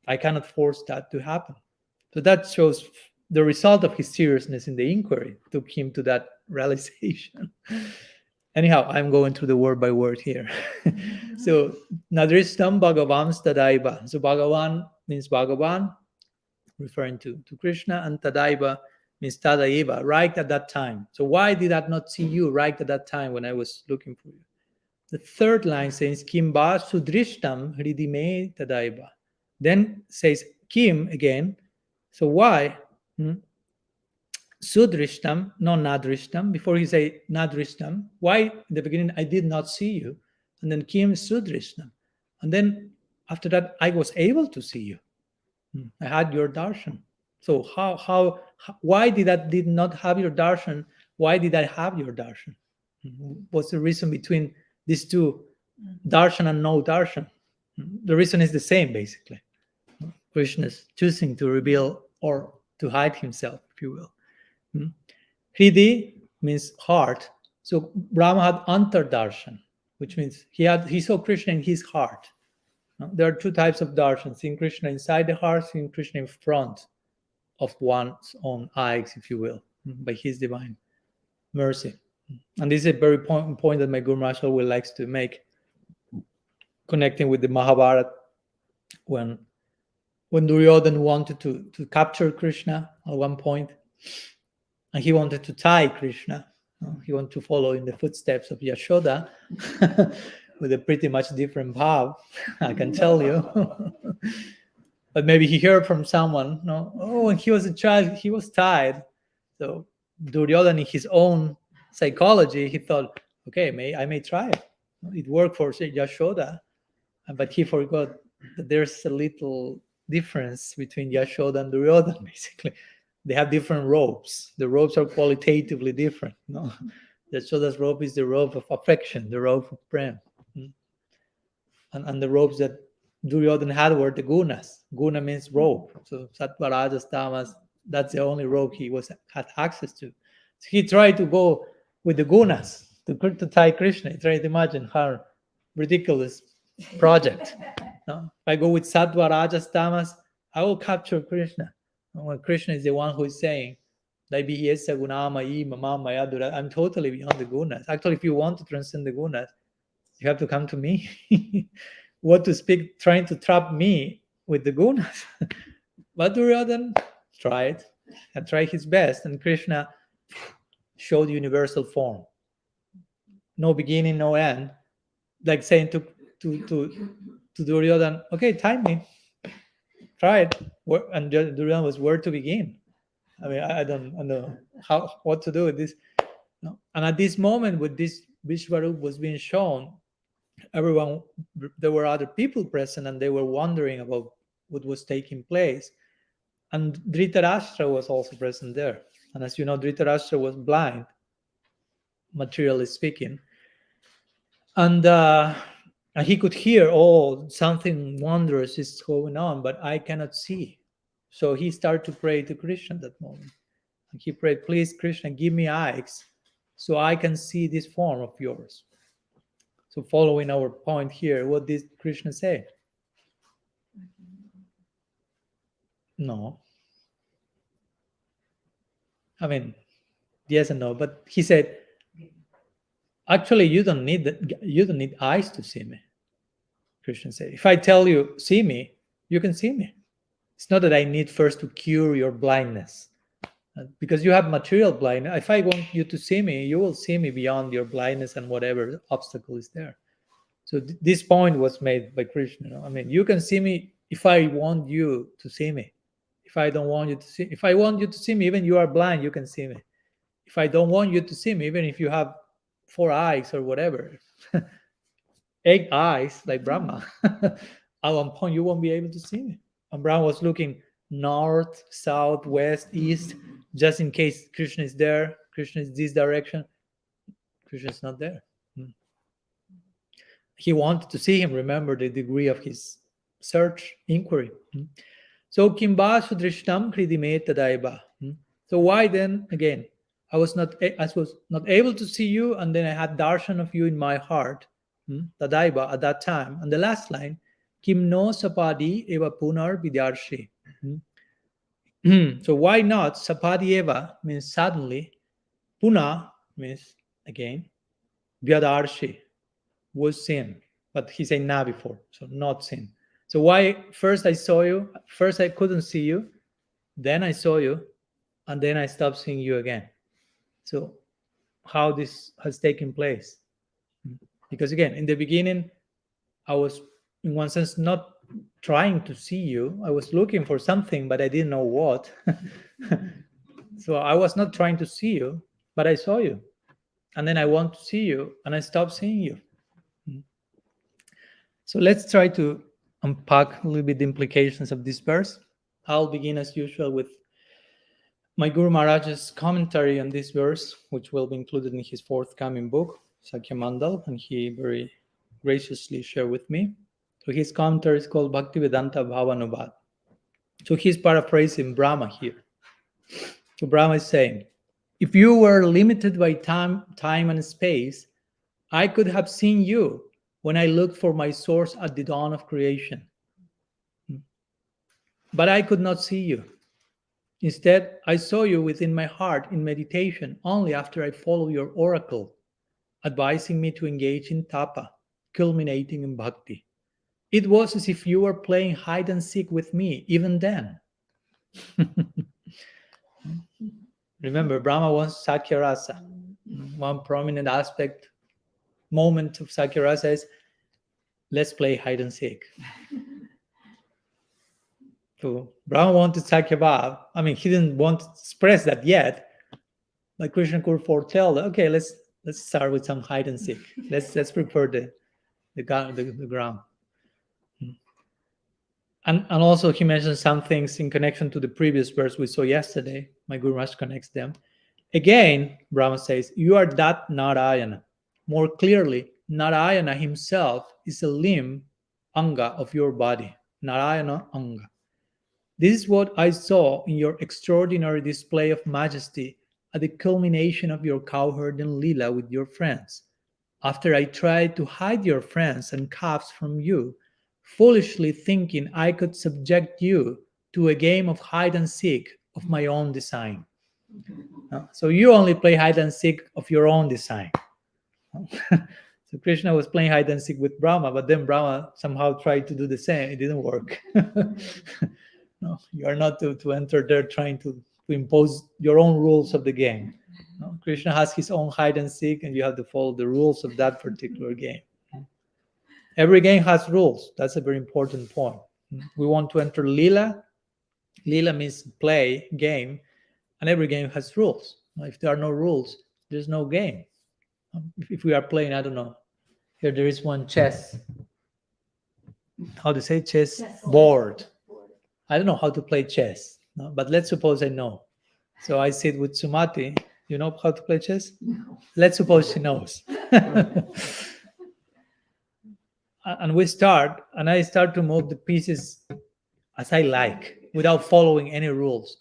I cannot force that to happen. So that shows the result of his seriousness in the inquiry took him to that realization. Anyhow, I'm going through the word by word here. So, Nadrishtam Bhagavan Tadaiva. So, Bhagavan means Bhagavan, referring to Krishna, and Tadaiva means Tadaiva, right at that time. So, why did I not see you right at that time when I was looking for you? The third line says, Kimba Sudrishtam Hridime Tadaiva. Then says Kim again. So, why? Sudrishtam, not Nadrishtam. Before he say Nadrishtam, why in the beginning I did not see you? And then Kim Sudrishtam. And then after that, I was able to see you. I had your darshan. So why did I did not have your darshan? Why did I have your darshan? What's the reason between these two, darshan and no darshan? The reason is the same, basically. Krishna is choosing to reveal or to hide himself, if you will. Hridi means heart. So Brahma had antardarshan, which means he saw Krishna in his heart. There are two types of darshan: seeing Krishna inside the heart, seeing Krishna in front of one's own eyes, if you will, by his divine mercy. And this is a very point that my Guru Maharaj always likes to make, connecting with the Mahabharata, when Duryodhana wanted to capture Krishna at one point, and he wanted to tie Krishna. He wanted to follow in the footsteps of Yashoda with a pretty much different bhav, I can tell you. But maybe he heard from someone, when he was a child, he was tied. So Duryodhana, in his own psychology, he thought, okay, I may try it. It worked for Yashoda, but he forgot that there's a little difference between Yashoda and Duryodhana, basically. They have different robes. The robes are qualitatively different. Yashoda's robe is the robe of affection, the robe of prem. And the robes that Duryodhana had were the gunas. Guna means robe. So sattva, rajas, tamas, that's the only robe he had access to. So he tried to go with the gunas to tie Krishna. Try to imagine how ridiculous project. If I go with sattva, rajas, tamas, I will capture Krishna. When Krishna is the one who is saying, I'm totally beyond the gunas. Actually, if you want to transcend the gunas, you have to come to me. What to speak, trying to trap me with the gunas. But Duryodhana tried his best, and Krishna showed universal form. no beginning, no end, like saying to Duryodhana, okay, time me, try it. And Duryodhana was, where to begin? I mean, I don't know what to do with this. No. And at this moment, with this Vishvarup was being shown, there were other people present, and they were wondering about what was taking place. And Dhritarashtra was also present there. And as you know, Dhritarashtra was blind, materially speaking. And he could hear, oh, something wondrous is going on, but I cannot see. So he started to pray to Krishna at that moment. And he prayed, please, Krishna, give me eyes so I can see this form of yours. So following our point here, what did Krishna say? No. I mean, yes and no, but he said, actually, you don't need eyes to see me. Krishna said, if I tell you, see me, you can see me. It's not that I need first to cure your blindness. Because you have material blindness. If I want you to see me, you will see me beyond your blindness and whatever obstacle is there. So this point was made by Krishna. I mean, you can see me if I want you to see me. If I don't want you to see, if I want you to see me, even you are blind, you can see me. If I don't want you to see me, even if you have 4 eyes or whatever, 8 eyes like Brahma, at one point you won't be able to see me. And Brahma was looking north, south, west, east, just in case Krishna is there. Krishna is this direction. Krishna is not there. He wanted to see him. Remember the degree of his search, inquiry. So kimba sudrishtam kridime tadaiba. So why then, again, I was not able to see you, and then I had darshan of you in my heart, tadaiba, at that time. And the last line, kim no sapadi eva punar vidyarshi. So why not? Sapadi eva means suddenly, puna means again, vyadarshi was sin, but he said na before, so not sin. So why first I saw you, first I couldn't see you, then I saw you, and then I stopped seeing you again. So how this has taken place? Because again, in the beginning, I was in one sense not trying to see you. I was looking for something, but I didn't know what. So I was not trying to see you, but I saw you. And then I want to see you, and I stopped seeing you. So let's try to unpack a little bit the implications of this verse. I'll begin as usual with my Guru Maharaj's commentary on this verse, which will be included in his forthcoming book, Sakya Mandal, and he very graciously shared with me. So his commentary is called Bhaktivedanta Bhavanubhad. So he's paraphrasing Brahma here. So Brahma is saying, if you were limited by time and space, I could have seen you when I looked for my source at the dawn of creation. But I could not see you. Instead, I saw you within my heart in meditation only after I followed your oracle, advising me to engage in tapa, culminating in bhakti. It was as if you were playing hide and seek with me even then. Remember, Brahma wants Sakyarasa. One prominent moment of Sakyarasa is, let's play hide and seek. So Brahma wanted Sakyabhav. I mean, he didn't want to express that yet, but Krishna could foretell that, okay, let's start with some hide and seek. Let's prepare the ground. And also he mentioned some things in connection to the previous verse we saw yesterday. My Guru Maharaj connects them. Again, Brahma says, you are that Narayana. More clearly, Narayana himself is a limb, anga, of your body. Narayana anga. This is what I saw in your extraordinary display of majesty at the culmination of your cowherding lila with your friends. After I tried to hide your friends and calves from you, foolishly thinking I could subject you to a game of hide and seek of my own design. So you only play hide and seek of your own design. So Krishna was playing hide and seek with Brahma, but then Brahma somehow tried to do the same. It didn't work. No, you are not to enter there trying to impose your own rules of the game. No? Krishna has his own hide and seek, and you have to follow the rules of that particular game. Every game has rules. That's a very important point. We want to enter Lila. Lila means play, game, and every game has rules. If there are no rules, there's no game. If we are playing, I don't know, here there is one chess. How to say chess? Board. I don't know how to play chess, no? But let's suppose I know. So I sit with Sumati. You know how to play chess? No. Let's suppose she knows. And we start, and I start to move the pieces as I like, without following any rules.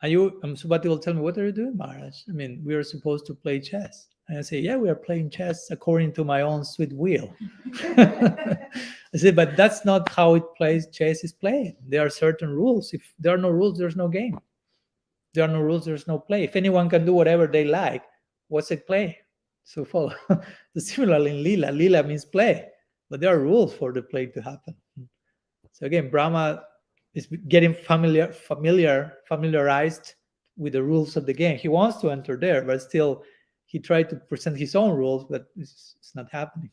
And Subhati will tell me, what are you doing, Maharaj? I mean, we are supposed to play chess. And I say, yeah, we are playing chess according to my own sweet will. I say, but that's not how chess is played. There are certain rules. If there are no rules, there's no game. There are no rules, there's no play. If anyone can do whatever they like, what's it play? So follow. Similarly in Lila, Lila means play. But there are rules for the play to happen. So again, Brahma is getting familiarized with the rules of the game. He wants to enter there, but still he tried to present his own rules, but it's not happening.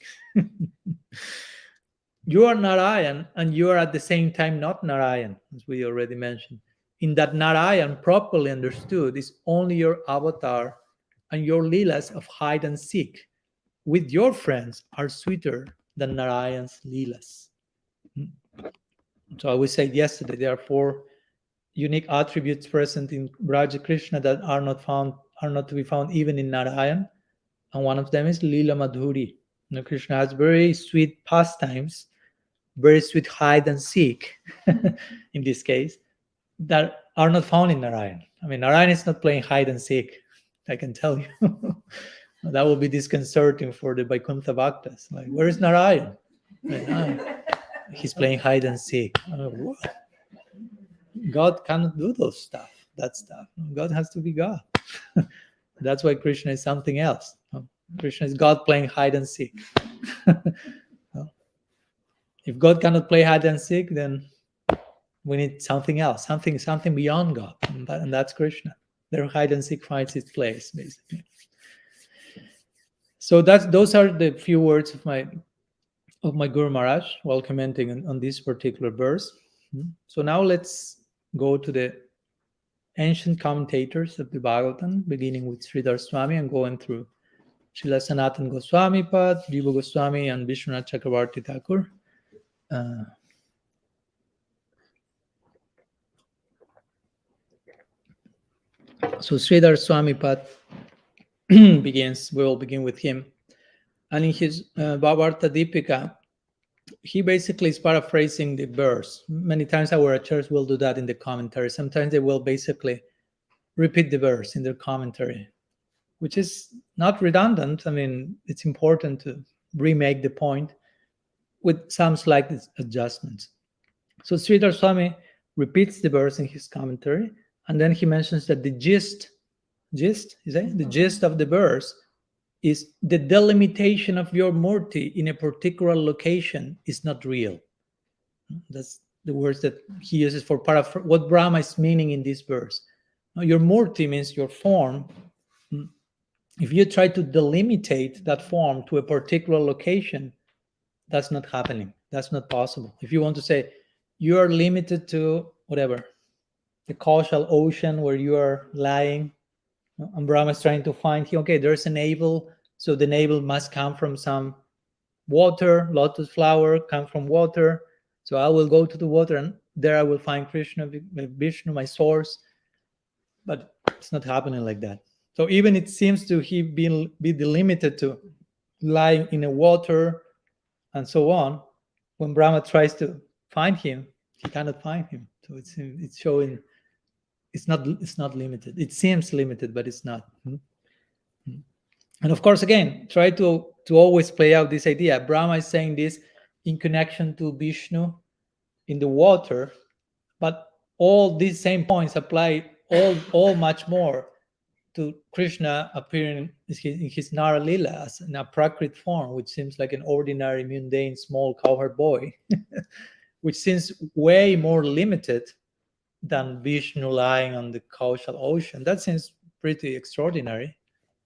You are Narayan, and you are at the same time not Narayan, as we already mentioned. In that Narayan, properly understood, is only your avatar, and your leelas of hide and seek with your friends are sweeter than Narayan's leelas. So I said yesterday, there are 4 unique attributes present in Raja Krishna that are not to be found even in Narayan, and one of them is Leela Madhuri. Krishna has very sweet pastimes, very sweet hide and seek, in this case, that are not found in Narayan. I mean, Narayan is not playing hide and seek, I can tell you. That will be disconcerting for the Vaikuntha Bhaktas. Like, where is Narayan? He's playing hide and seek. What? God cannot do that stuff. God has to be God. That's why Krishna is something else. Krishna is God playing hide and seek. If God cannot play hide and seek, then we need something else, something beyond God, and that's Krishna. There, hide and seek finds its place, basically. So those are the few words of my Guru Maharaj while commenting on this particular verse. So now let's go to the ancient commentators of the Bhagavatam, beginning with Sridhar Swami and going through Srila Sanatana Goswami Pad, Jiva Goswami, and Vishwanath Chakravarti Thakur. So Sridhar Swami Pad begins, we will begin with him. And in his Bhavarta Deepika, he basically is paraphrasing the verse. Many times our church will do that in the commentary. Sometimes they will basically repeat the verse in their commentary, which is not redundant. I mean, it's important to remake the point with some slight adjustments. So Sridhar Swami repeats the verse in his commentary, and then he mentions that the gist of the verse is the delimitation of your murti in a particular location is not real. That's the words that he uses for what Brahma is meaning in this verse. Now, your murti means your form. If you try to delimitate that form to a particular location, that's not happening. That's not possible. If you want to say you are limited to whatever, the causal ocean where you are lying, and Brahma is trying to find you. Okay, there's a navel, so the navel must come from some water. Lotus flower come from water. So I will go to the water, and there I will find Krishna, Vishnu, my source. But it's not happening like that. So even it seems to be delimited to lying in a water and so on. When Brahma tries to find him, he cannot find him. So it's showing. It's not limited. It seems limited, but it's not. And of course, again, try to always play out this idea. Brahma is saying this in connection to Vishnu in the water, but all these same points apply all much more to Krishna appearing in his Nara Lila as in a Prakrit form, which seems like an ordinary, mundane, small cowherd boy, which seems way more limited than Vishnu lying on the causal ocean. That seems pretty extraordinary.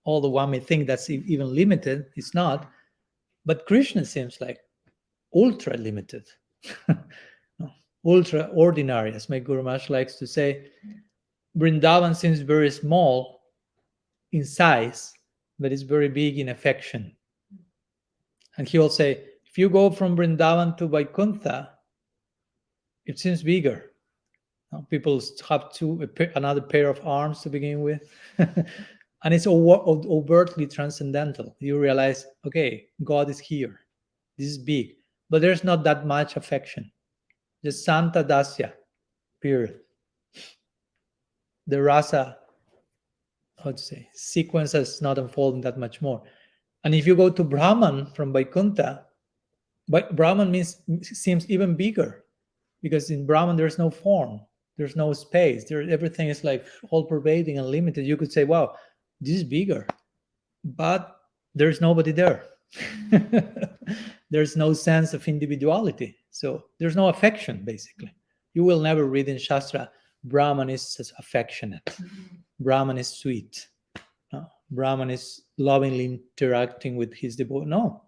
although one may think that's even limited, it's not. But Krishna seems like ultra limited, ultra ordinary, as my Guru Maharaj likes to say. Vrindavan seems very small in size, but it's very big in affection. And he will say, if you go from Vrindavan to Vaikuntha, it seems bigger. People have another pair of arms to begin with. And it's overtly transcendental. You realize, okay, God is here. This is big. But there's not that much affection. Just Santa Dasya, period. The rasa, sequence is not unfolding that much more. And if you go to Brahman from Vaikuntha, Brahman seems even bigger, because in Brahman there's no form, there's no space, everything is like all-pervading and limited. You could say, wow, this is bigger, but there's nobody there. There's no sense of individuality, so there's no affection. Basically, you will never read in Shastra, Brahman is affectionate, Brahman is sweet, Brahman is lovingly interacting with his devotee. No.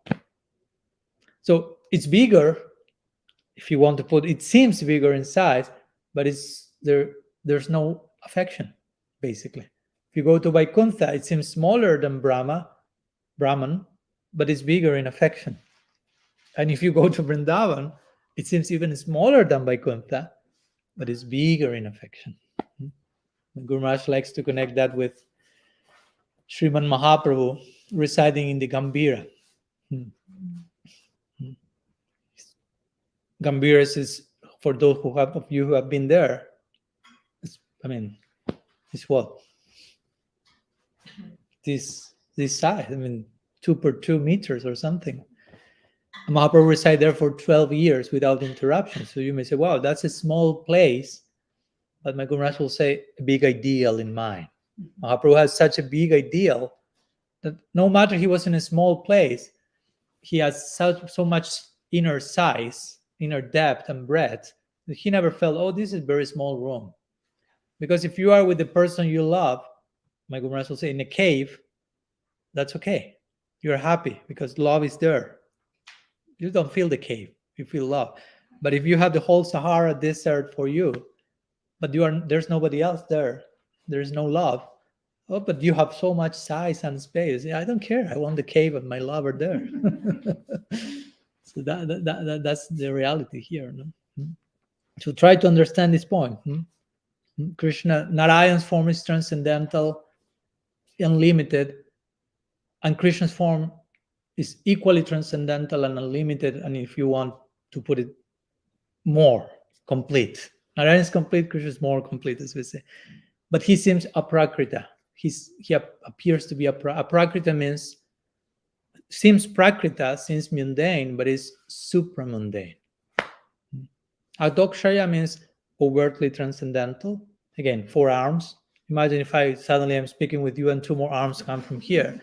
So it's bigger, if you want to put it, seems bigger in size, but there's no affection, basically. If you go to Vaikuntha, it seems smaller than Brahman, but it's bigger in affection. And if you go to Vrindavan, it seems even smaller than Vaikuntha, but it's bigger in affection. Guru Maharaj likes to connect that with Sriman Mahaprabhu residing in the Gambhira. Gambhiras is, for those of you who have been there, it's what? This size, 2 meters or something. Mahaprabhu resided there for 12 years without interruption. So you may say, wow, that's a small place. But my Guru Maharaj will say, a big ideal in mind. Mahaprabhu has such a big ideal that no matter he was in a small place, he has so much inner size, inner depth and breadth, that he never felt, oh, this is a very small room. Because if you are with the person you love, my Guru Maharaj will say, in a cave, that's okay. You're happy because love is there. You don't feel the cave, you feel love. But if you have the whole Sahara desert for you, but there's nobody else there, there's no love. Oh, but you have so much size and space. Yeah, I don't care. I want the cave and my lover there. So that's the reality here. No? So try to understand this point. Krishna, Narayan's form is transcendental, unlimited, and Krishna's form is equally transcendental and unlimited, and if you want to put it, more complete. Narayan is complete, Krishna is more complete, as we say. But he seems aprakrita. He appears to be aprakrita seems prakrita, seems mundane, but is supramundane. Adokshaya means overtly transcendental. Again, 4 arms. Imagine if I suddenly am speaking with you and 2 more arms come from here.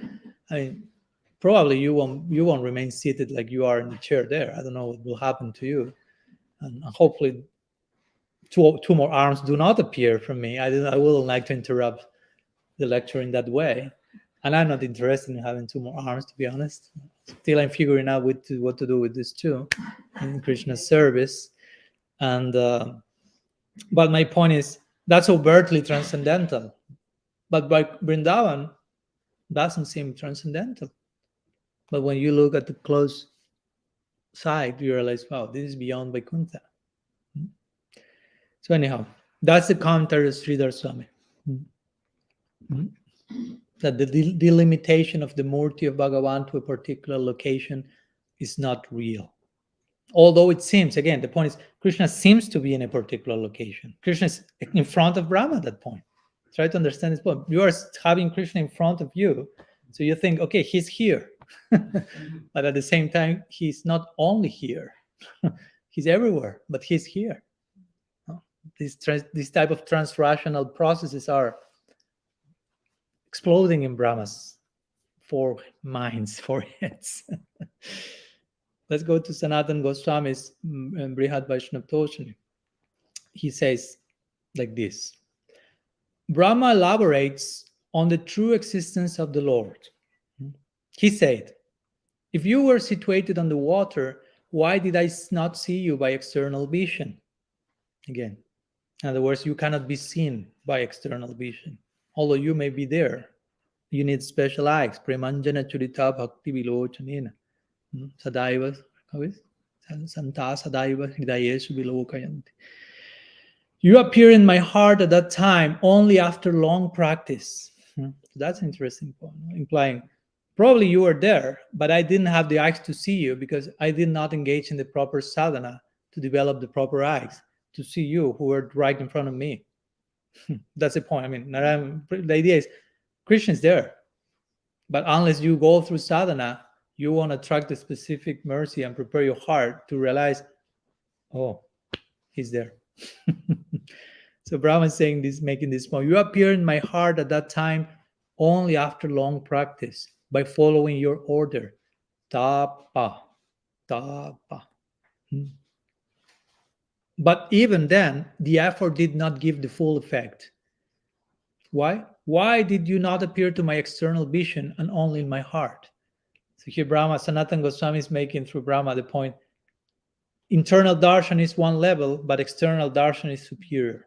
Probably you won't remain seated like you are in the chair there. I don't know what will happen to you. And hopefully 2 more arms do not appear from me. I wouldn't like to interrupt the lecture in that way. And I'm not interested in having 2 more arms, to be honest. Still I'm figuring out what to do with these 2 in Krishna's service. And but my point is, that's overtly transcendental. But by Vrindavan, doesn't seem transcendental. But when you look at the close side, you realize, wow, this is beyond Vaikuntha. So anyhow, that's the commentary of Sridhar Swami. That the delimitation of the Murti of Bhagavan to a particular location is not real. Although it seems, again, the point is, Krishna seems to be in a particular location. Krishna is in front of Brahma at that point. Try to understand this point. You are having Krishna in front of you, so you think, okay, he's here. But at the same time, he's not only here. He's everywhere, but he's here. These type of transrational processes are exploding in Brahma's 4 minds, 4 heads. Let's go to Sanatana Goswami's Brihad Vaishnava Toshani. He says like this: Brahma elaborates on the true existence of the Lord. He said, if you were situated on the water, why did I not see you by external vision? Again, in other words, you cannot be seen by external vision. Although you may be there, you need special eyes. Premanjana churita bhakti vilochanena. Sadaiva, how is Santa Sadaiva Hridayesu Vilokayanti. You appear in my heart at that time only after long practice. That's an interesting point, implying probably you were there, but I didn't have the eyes to see you because I did not engage in the proper sadhana to develop the proper eyes to see you who were right in front of me. That's the point. I mean, the idea is Krishna is there, but unless you go through sadhana, you won't attract the specific mercy and prepare your heart to realize, oh, he's there. So Brahma is saying this, making this point. You appear in my heart at that time only after long practice by following your order. Tapa. But even then, the effort did not give the full effect. Why? Why did you not appear to my external vision and only in my heart? So here Brahma, Sanatana Goswami is making through Brahma the point, internal darshan is one level, but external darshan is superior.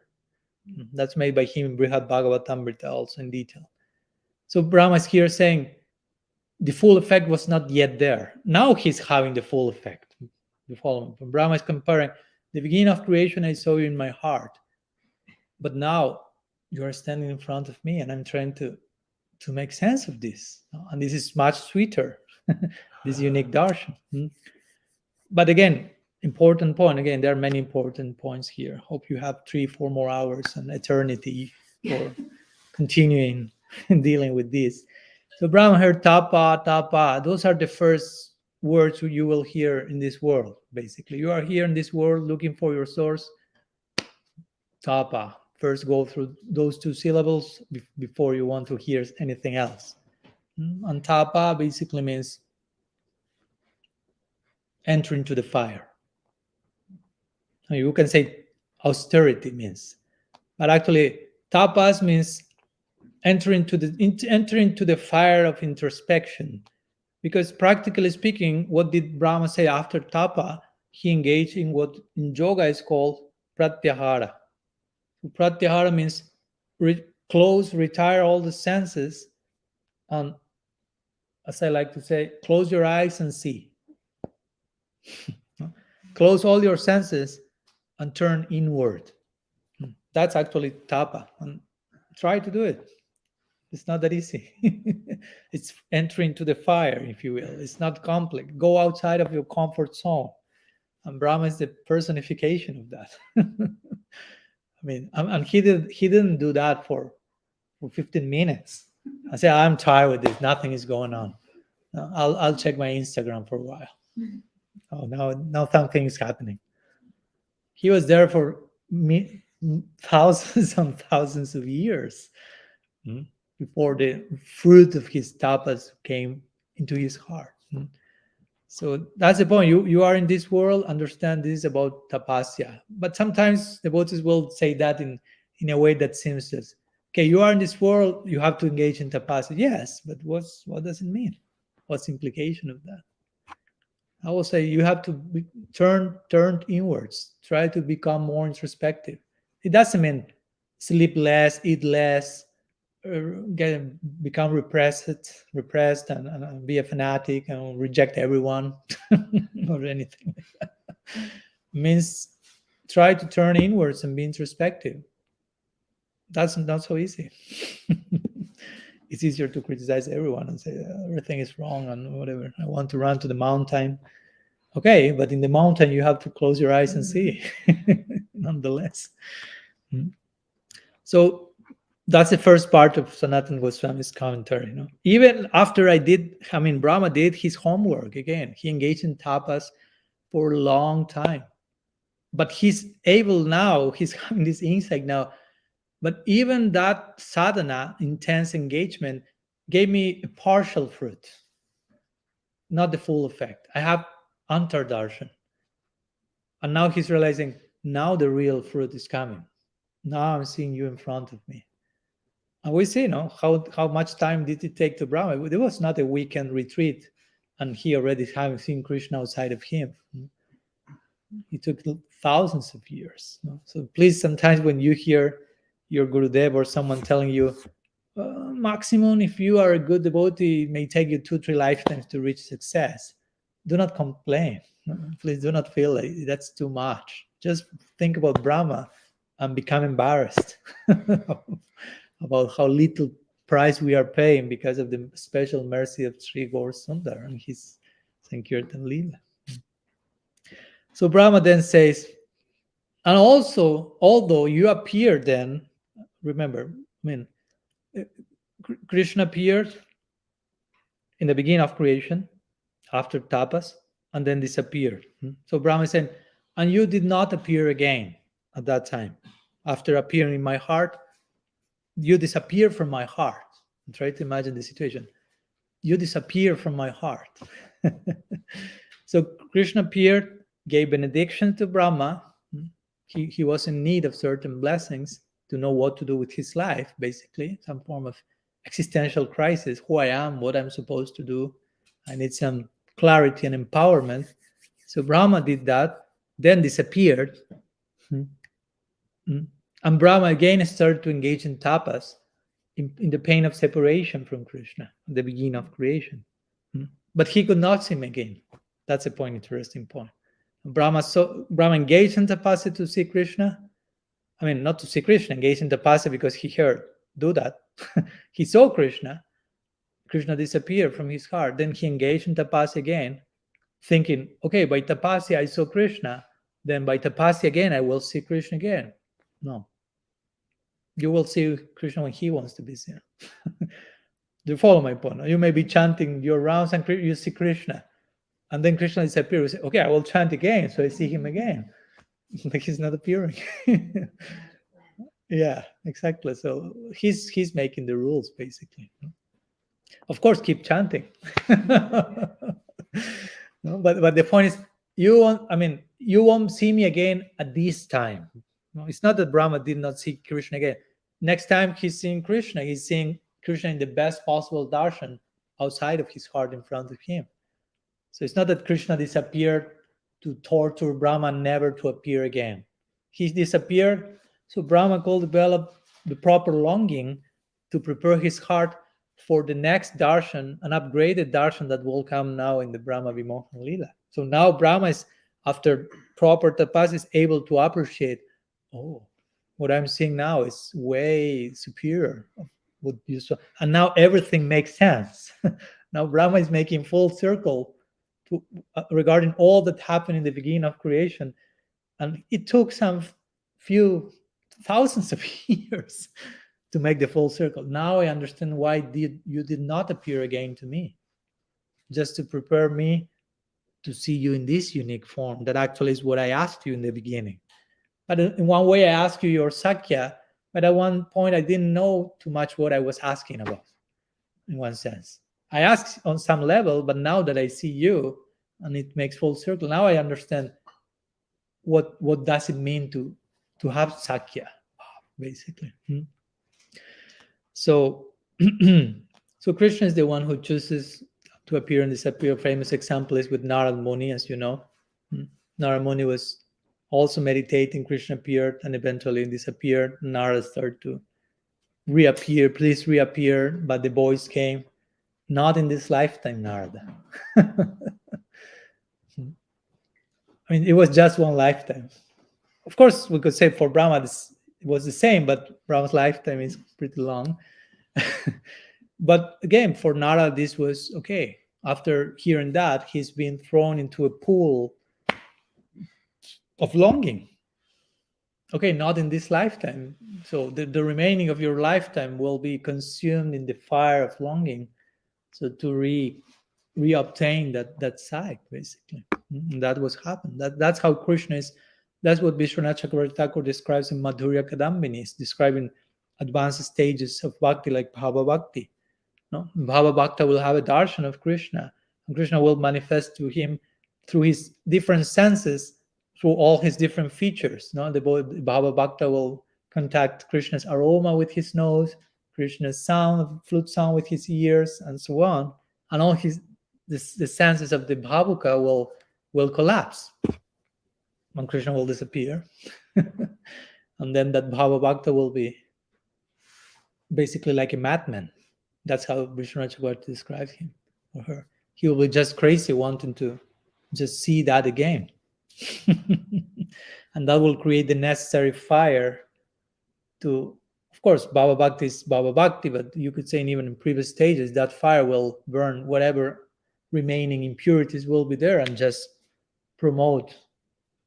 That's made by him in Brihad Bhagavatamrita also in detail. So Brahma is here saying the full effect was not yet there. Now he's having the full effect. The following. Brahma is comparing the beginning of creation, I saw you in my heart. But now you are standing in front of me and I'm trying to make sense of this. And this is much sweeter, this unique darshan. But again, important point. Again, there are many important points here. Hope you have 3-4 more hours and eternity for continuing dealing with this. So Brahma heard tapa. Those are the first words you will hear in this world, basically. You are here in this world looking for your source. Tapa. First go through those 2 syllables before you want to hear anything else. And tapa basically means enter into the fire. You can say austerity means, but actually tapas means enter into the fire of introspection. Because practically speaking, what did Brahma say after tapa? He engaged in what in yoga is called pratyahara. Pratyahara means retire all the senses, and as I like to say, close your eyes and see. Close all your senses and turn inward. That's actually tapa. And try to do it. It's not that easy. It's entering to the fire, if you will. It's not complex. Go outside of your comfort zone. And Brahma is the personification of that. I mean, and he didn't do that for 15 minutes. I said, I'm tired with this. Nothing is going on. I'll check my Instagram for a while. Oh, now something is happening. He was there for thousands and thousands of years before the fruit of his tapas came into his heart. So that's the point. You are in this world, understand this is about tapasya. But sometimes the devotees will say that in a way that seems just, okay, you are in this world, you have to engage in tapasya. Yes, but what does it mean? What's the implication of that? I will say you have to turn inwards. Try to become more introspective. It doesn't mean sleep less, eat less, become repressed and be a fanatic and reject everyone or anything like that. It means try to turn inwards and be introspective. That's not so easy. It's easier to criticize everyone and say everything is wrong and whatever. I want to run to the mountain. Okay, but in the mountain you have to close your eyes and see, nonetheless. So that's the first part of Sanatana Goswami's commentary. Even after Brahma did his homework again. He engaged in tapas for a long time. But he's able now, he's having this insight now. But even that sadhana, intense engagement, gave me a partial fruit, not the full effect. I have antardarshan. And now he's realizing, now the real fruit is coming. Now I'm seeing you in front of me. And we see, how much time did it take to Brahma? There was not a weekend retreat, and he already having seen Krishna outside of him. It took thousands of years. So please, sometimes when you hear your Gurudev or someone telling you, maximum, if you are a good devotee, it may take you 2-3 lifetimes to reach success. Do not complain. Please do not feel like that's too much. Just think about Brahma and become embarrassed about how little price we are paying because of the special mercy of Sri Gaur Sundar and his Sankirtan Leela. So Brahma then says, and also, although you appear then, remember, Krishna appeared in the beginning of creation, after tapas, and then disappeared. So Brahma is saying, and you did not appear again at that time. After appearing in my heart, you disappear from my heart. Try to imagine the situation. You disappear from my heart. So Krishna appeared, gave benediction to Brahma. He was in need of certain blessings to know what to do with his life, basically, some form of existential crisis, who I am, what I'm supposed to do. I need some clarity and empowerment. So Brahma did that, then disappeared. And Brahma again started to engage in tapas, in the pain of separation from Krishna, at the beginning of creation. But he could not see him again. That's a point, interesting point. Brahma engaged in tapasya to see Krishna. Not to see Krishna, engaged in tapasya because he heard, do that. He saw Krishna. Krishna disappeared from his heart. Then he engaged in tapasya again, thinking, okay, by tapasya I saw Krishna. Then by tapasya again, I will see Krishna again. No. You will see Krishna when he wants to be seen. Do you follow my point? You may be chanting your rounds and you see Krishna. And then Krishna disappears. You say, okay, I will chant again, so I see him again. But he's not appearing. Yeah, exactly. So he's making the rules, basically. Of course, keep chanting. No, but the point is, you won't see me again at this time. No, it's not that Brahma did not see Krishna again. Next time he's seeing Krishna in the best possible darshan outside of his heart in front of him. So it's not that Krishna disappeared to torture Brahma never to appear again. He disappeared, so Brahma could develop the proper longing to prepare his heart for the next darshan, an upgraded darshan that will come now in the Brahma Vimohan Leela. So now Brahma is, after proper tapas, is able to appreciate, what I'm seeing now is way superior. And now everything makes sense. Now Brahma is making full circle regarding all that happened in the beginning of creation. And it took some few thousands of years to make the full circle. Now I understand why you did not appear again to me, just to prepare me to see you in this unique form. That actually is what I asked you in the beginning. But in one way, I asked you your Sakya, but at one point, I didn't know too much what I was asking about, in one sense. I asked on some level, but now that I see you, and it makes full circle, now I understand what does it mean to have Sakya, basically. So Krishna is the one who chooses to appear and disappear. Famous example is with Narad Muni, as you know. Narad Muni was also meditating. Krishna appeared and eventually disappeared. Narad started to reappear. Please reappear. But the voice came, not in this lifetime, Narada. It was just one lifetime. Of course, we could say for Brahma it was the same, but Brahma's lifetime is pretty long. But again, for Narada, this was okay. After hearing that, he's been thrown into a pool of longing. Okay, not in this lifetime. So the remaining of your lifetime will be consumed in the fire of longing. So to reobtain that sight, basically. And that was happened. That's how Krishna is. That's what Vishwanath Chakravarti Thakur describes in Madhurya Kadambini. He's describing advanced stages of bhakti like Bhava Bhakti. No? Bhava Bhakta will have a darshan of Krishna, and Krishna will manifest to him through his different senses, through all his different features. No? The Bhava Bhakta will contact Krishna's aroma with his nose. Krishna's sound, flute sound with his ears, and so on, and all the senses of the bhavuka will collapse, and Krishna will disappear, and then that bhava bhakta will be basically like a madman. That's how Vishnu Chakravarti describes him or her. He will be just crazy, wanting to just see that again. And that will create the necessary fire to, of course, Bhava Bhakti is Bhava Bhakti, but you could say even in previous stages, that fire will burn whatever remaining impurities will be there and just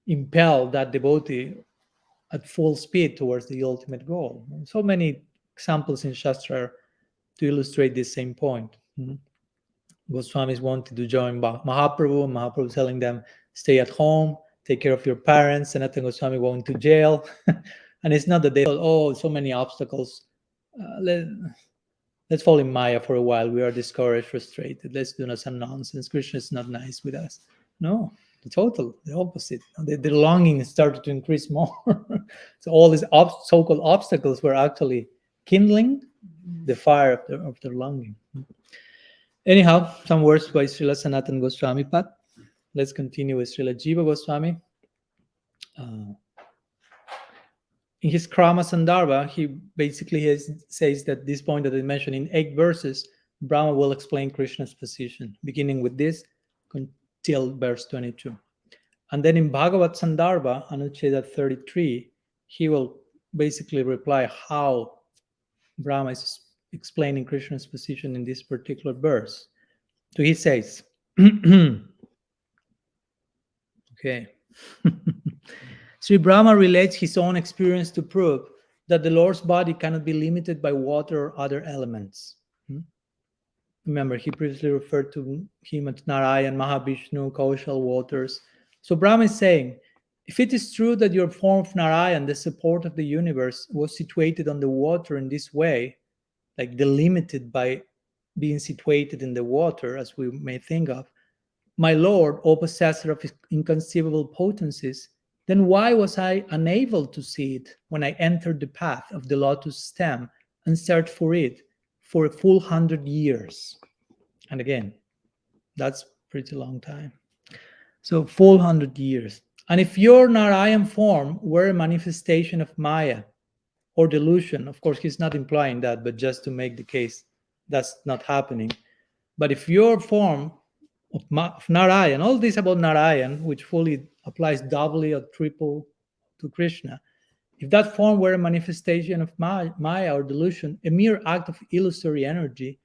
impel that devotee at full speed towards the ultimate goal. So many examples in Shastra to illustrate this same point. Goswamis wanted to join Mahaprabhu, and Mahaprabhu telling them, stay at home, take care of your parents. Sanatana Goswami going to jail. And it's not that they thought, so many obstacles. Let's fall in Maya for a while. We are discouraged, frustrated. Let's do some nonsense. Krishna is not nice with us. No, the opposite. The longing started to increase more. So all these so-called obstacles were actually kindling the fire of their longing. Anyhow, some words by Srila Sanatana Goswami Pad. Let's continue with Srila Jiva Goswami. In his Krama Sandarbha, he basically says that this point that I mentioned in 8 verses, Brahma will explain Krishna's position, beginning with this till verse 22. And then in Bhagavad Sandarbha, Anucheda 33, he will basically reply how Brahma is explaining Krishna's position in this particular verse. So he says, okay. Sri Brahma relates his own experience to prove that the Lord's body cannot be limited by water or other elements. Remember, he previously referred to him as Narayan, Mahavishnu, Kaushal waters. So Brahma is saying, if it is true that your form of Narayan, the support of the universe, was situated on the water in this way, like delimited by being situated in the water, as we may think of, my Lord, O possessor of inconceivable potencies, then why was I unable to see it when I entered the path of the lotus stem and searched for it for a full 100 years? And again, that's pretty long time. So full 100 years. And if your Narayan form were a manifestation of Maya or delusion, of course, he's not implying that, but just to make the case that's not happening. But if your form of Narayan, all this about Narayan, which fully applies doubly or triple to Krishna, if that form were a manifestation of Maya or delusion, a mere act of illusory energy,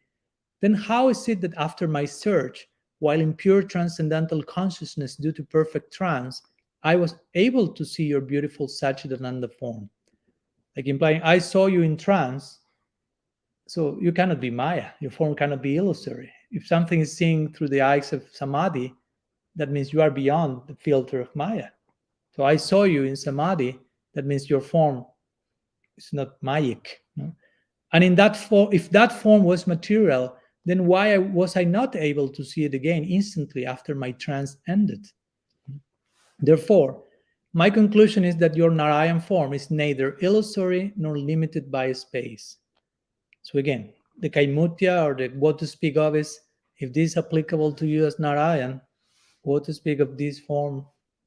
then how is it that after my search, while in pure transcendental consciousness due to perfect trance, I was able to see your beautiful Satchidananda form? Like implying, I saw you in trance, so you cannot be Maya. Your form cannot be illusory. If something is seen through the eyes of Samadhi, that means you are beyond the filter of Maya. So I saw you in Samadhi, that means your form is not Mayic. No? And in that form, if that form was material, then why was I not able to see it again instantly after my trance ended? Therefore, my conclusion is that your Narayan form is neither illusory nor limited by space. So again, the Kaimutya or the what to speak of is, if this is applicable to you as Narayan, what to speak of this form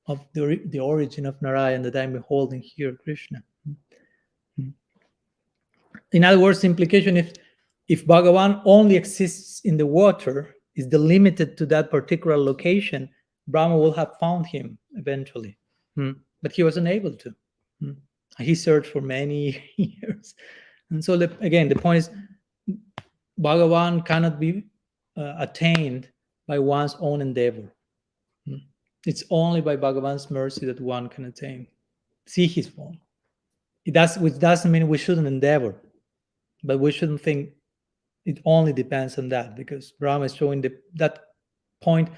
of the origin of Narayan that I'm beholding here, Krishna. In other words, the implication, if Bhagavan only exists in the water, is delimited to that particular location, Brahma will have found him eventually. But he wasn't able to. He searched for many years. And so, again, the point is, Bhagavan cannot be attained by one's own endeavor. It's only by Bhagavan's mercy that one can attain, see his form. Which doesn't mean we shouldn't endeavor, but we shouldn't think it only depends on that, because Brahma is showing that point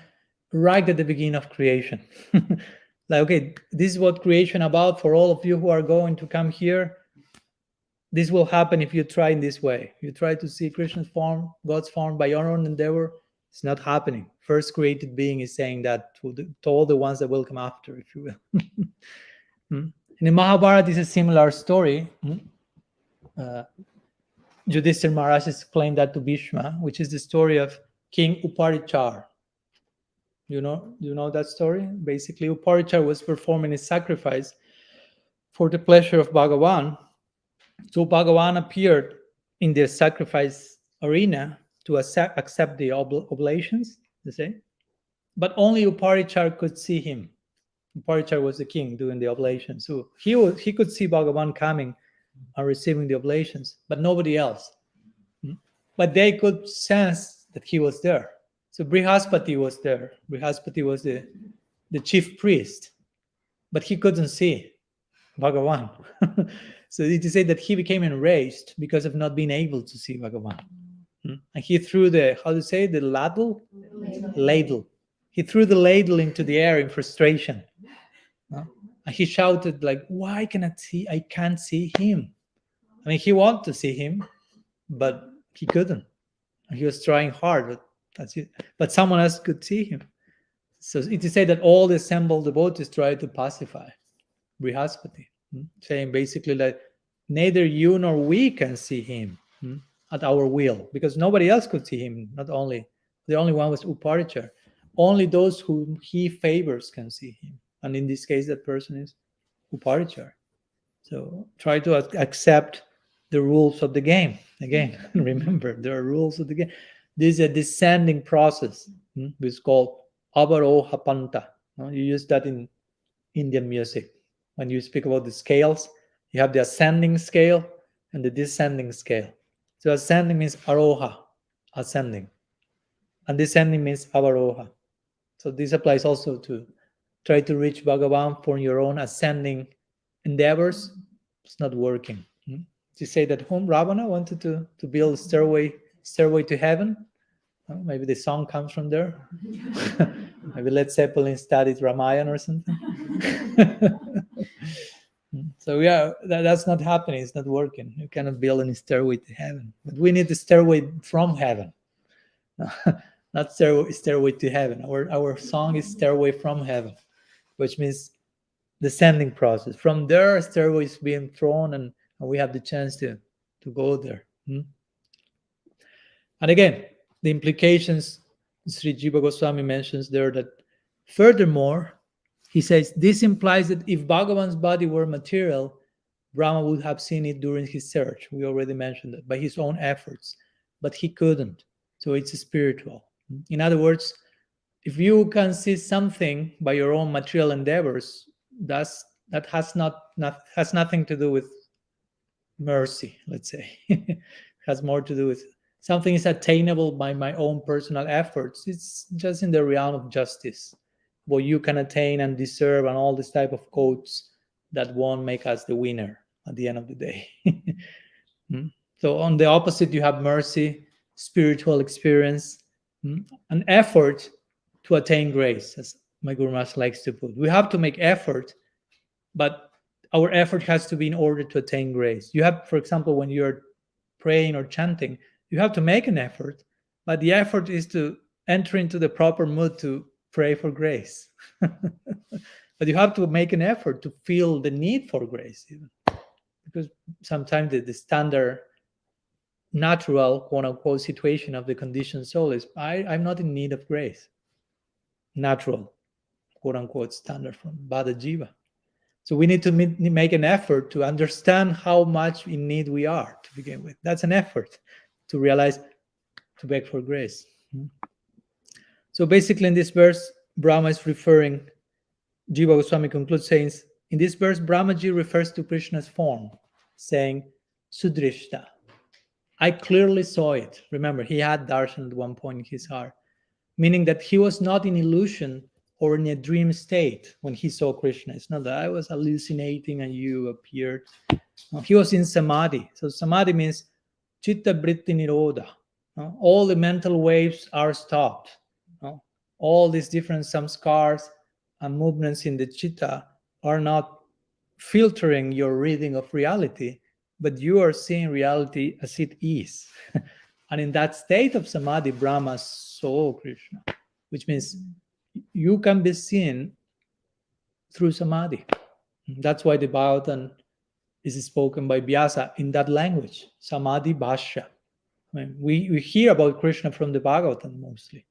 right at the beginning of creation. Like, okay, this is what creation about for all of you who are going to come here. This will happen if you try in this way. You try to see Krishna's form, God's form by your own endeavor. It's not happening. First created being is saying that to all the ones that will come after, if you will. In the Mahabharata, is a similar story. Yudhishthira Maharaj explained that to Bhishma, which is the story of King Uparichar. Do you know that story? Basically, Uparichar was performing a sacrifice for the pleasure of Bhagavan. So Bhagavan appeared in the sacrifice arena to accept the oblations, they say. But only Uparichar could see him. Uparichar was the king doing the oblation. So he could see Bhagavan coming and receiving the oblations, but nobody else. But they could sense that he was there. So Brihaspati was there. Brihaspati was the chief priest, but he couldn't see Bhagavan. So it is said that he became enraged because of not being able to see Bhagavan. And he threw the ladle? Ladle. He threw the ladle into the air in frustration. And he shouted like, why I can't see him. I mean, he wanted to see him, but he couldn't. And he was trying hard, but that's it. But someone else could see him. So it is said that all the assembled devotees tried to pacify Brihaspati, saying basically that neither you nor we can see him at our will, because nobody else could see him. The only one was Uparichar. Only those whom he favors can see him. And in this case, that person is Uparichar. So try to accept the rules of the game. Again, remember, there are rules of the game. This is a descending process. It's called Avaroha Panta. You use that in Indian music. When you speak about the scales, you have the ascending scale and the descending scale. So ascending means Aroha, ascending. And descending means Avaroha. So this applies also to try to reach Bhagavan for your own ascending endeavors. It's not working. To say that whom Ravana wanted to build stairway to heaven. Maybe the song comes from there. Maybe Led Zeppelin studied Ramayana or something. So that's not happening. It's not working. You cannot build any stairway to heaven. But we need the stairway from heaven. Not stairway to heaven. Our song is Stairway from Heaven, which means descending process. From there, stairway is being thrown, and we have the chance to go there. And again, the implications, Sri Jiva Goswami mentions there that furthermore, he says, this implies that if Bhagavan's body were material, Brahma would have seen it during his search. We already mentioned that, by his own efforts, but he couldn't. So it's spiritual. In other words, if you can see something by your own material endeavors, that has nothing to do with mercy, let's say. It has more to do with something is attainable by my own personal efforts. It's just in the realm of justice, what you can attain and deserve, and all this type of quotes that won't make us the winner at the end of the day. So on the opposite, you have mercy, spiritual experience, an effort to attain grace, as my Guru Maharaj likes to put. We have to make effort, but our effort has to be in order to attain grace. You have, for example, when you're praying or chanting, you have to make an effort, but the effort is to enter into the proper mood to pray for grace. But you have to make an effort to feel the need for grace, even. Because sometimes the standard natural, quote-unquote, situation of the conditioned soul is, I'm not in need of grace. Natural, quote-unquote, standard from Bhada Jiva. So we need to make an effort to understand how much in need we are to begin with. That's an effort to realize, to beg for grace. So basically in this verse, Brahma is referring, Jiva Goswami concludes saying, in this verse, Brahmaji refers to Krishna's form, saying, Sudrishta. I clearly saw it. Remember, he had darshan at one point in his heart, meaning that he was not in illusion or in a dream state when he saw Krishna. It's not that I was hallucinating and you appeared. No, he was in samadhi. So samadhi means chitta vritti nirodha. All the mental waves are stopped. All these different samskars and movements in the chitta are not filtering your reading of reality, but you are seeing reality as it is. And in that state of samadhi, Brahma saw Krishna, which means you can be seen through samadhi. That's why the Bhagavatam is spoken by Vyasa in that language, Samadhi Bhashya. I mean, we hear about Krishna from the Bhagavatam mostly.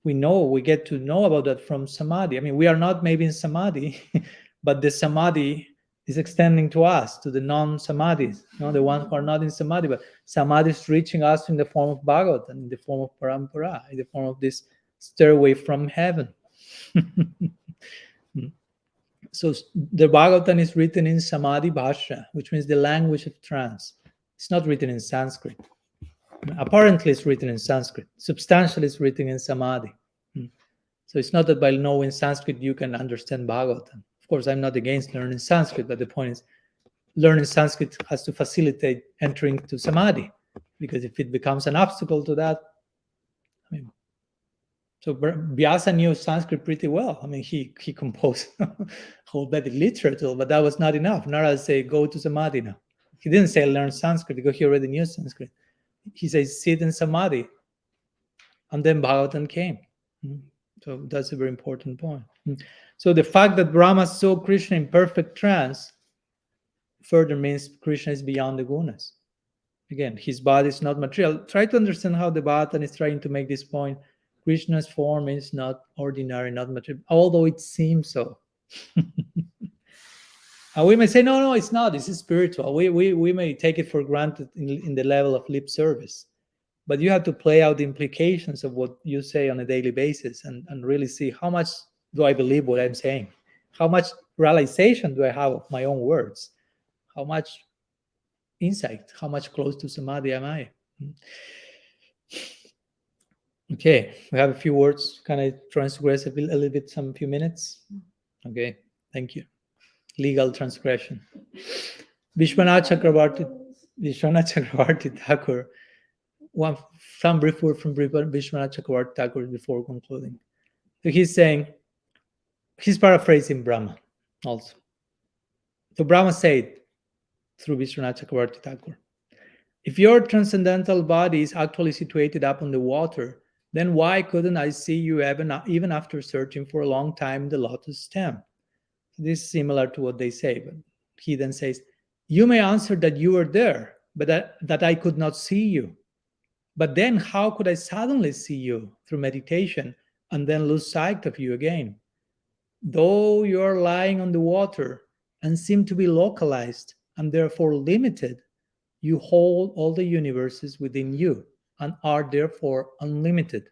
We get to know about that from Samadhi. I mean, we are not maybe in Samadhi, but the Samadhi is extending to us, to the non-Samadhis, the ones who are not in Samadhi, but Samadhi is reaching us in the form of Bhagavatam, in the form of Parampara, in the form of this stairway from heaven. So the Bhagavatam is written in Samadhi Bhashya, which means the language of trance. It's not written in Sanskrit. Apparently it's written in Sanskrit. Substantially it's written in Samadhi. So it's not that by knowing Sanskrit you can understand Bhagavatam. Of course, I'm not against learning Sanskrit, but the point is learning Sanskrit has to facilitate entering to Samadhi, because if it becomes an obstacle to that, I mean, so Vyasa knew Sanskrit pretty well. I mean, he composed whole Vedic literature, but that was not enough. Narada said, go to Samadhi now. He didn't say learn Sanskrit because he already knew Sanskrit. He says, sit in Samadhi. And then Bhagavatam came. So that's a very important point. So the fact that Brahma saw Krishna in perfect trance further means Krishna is beyond the gunas. Again, his body is not material. Try to understand how the Bhagavatam is trying to make this point. Krishna's form is not ordinary, not material, although it seems so. And we may say, no, it's not. This is spiritual. We may take it for granted in the level of lip service. But you have to play out the implications of what you say on a daily basis and really see how much do I believe what I'm saying? How much realization do I have of my own words? How much insight? How much close to Samadhi am I? Okay, we have a few words. Can I transgress a little bit, few minutes? Okay, thank you. Legal transgression. Vishwanath Chakravarti Thakur. Some brief word from Vishwanath Chakravarti Thakur before concluding. So he's saying, he's paraphrasing Brahma also. So Brahma said through Vishwanath Chakravarti Thakur, if your transcendental body is actually situated up on the water, then why couldn't I see you even after searching for a long time in the lotus stem? This is similar to what they say, but he then says, you may answer that you were there, but that I could not see you. But then how could I suddenly see you through meditation and then lose sight of you again? Though you are lying on the water and seem to be localized and therefore limited, you hold all the universes within you and are therefore unlimited.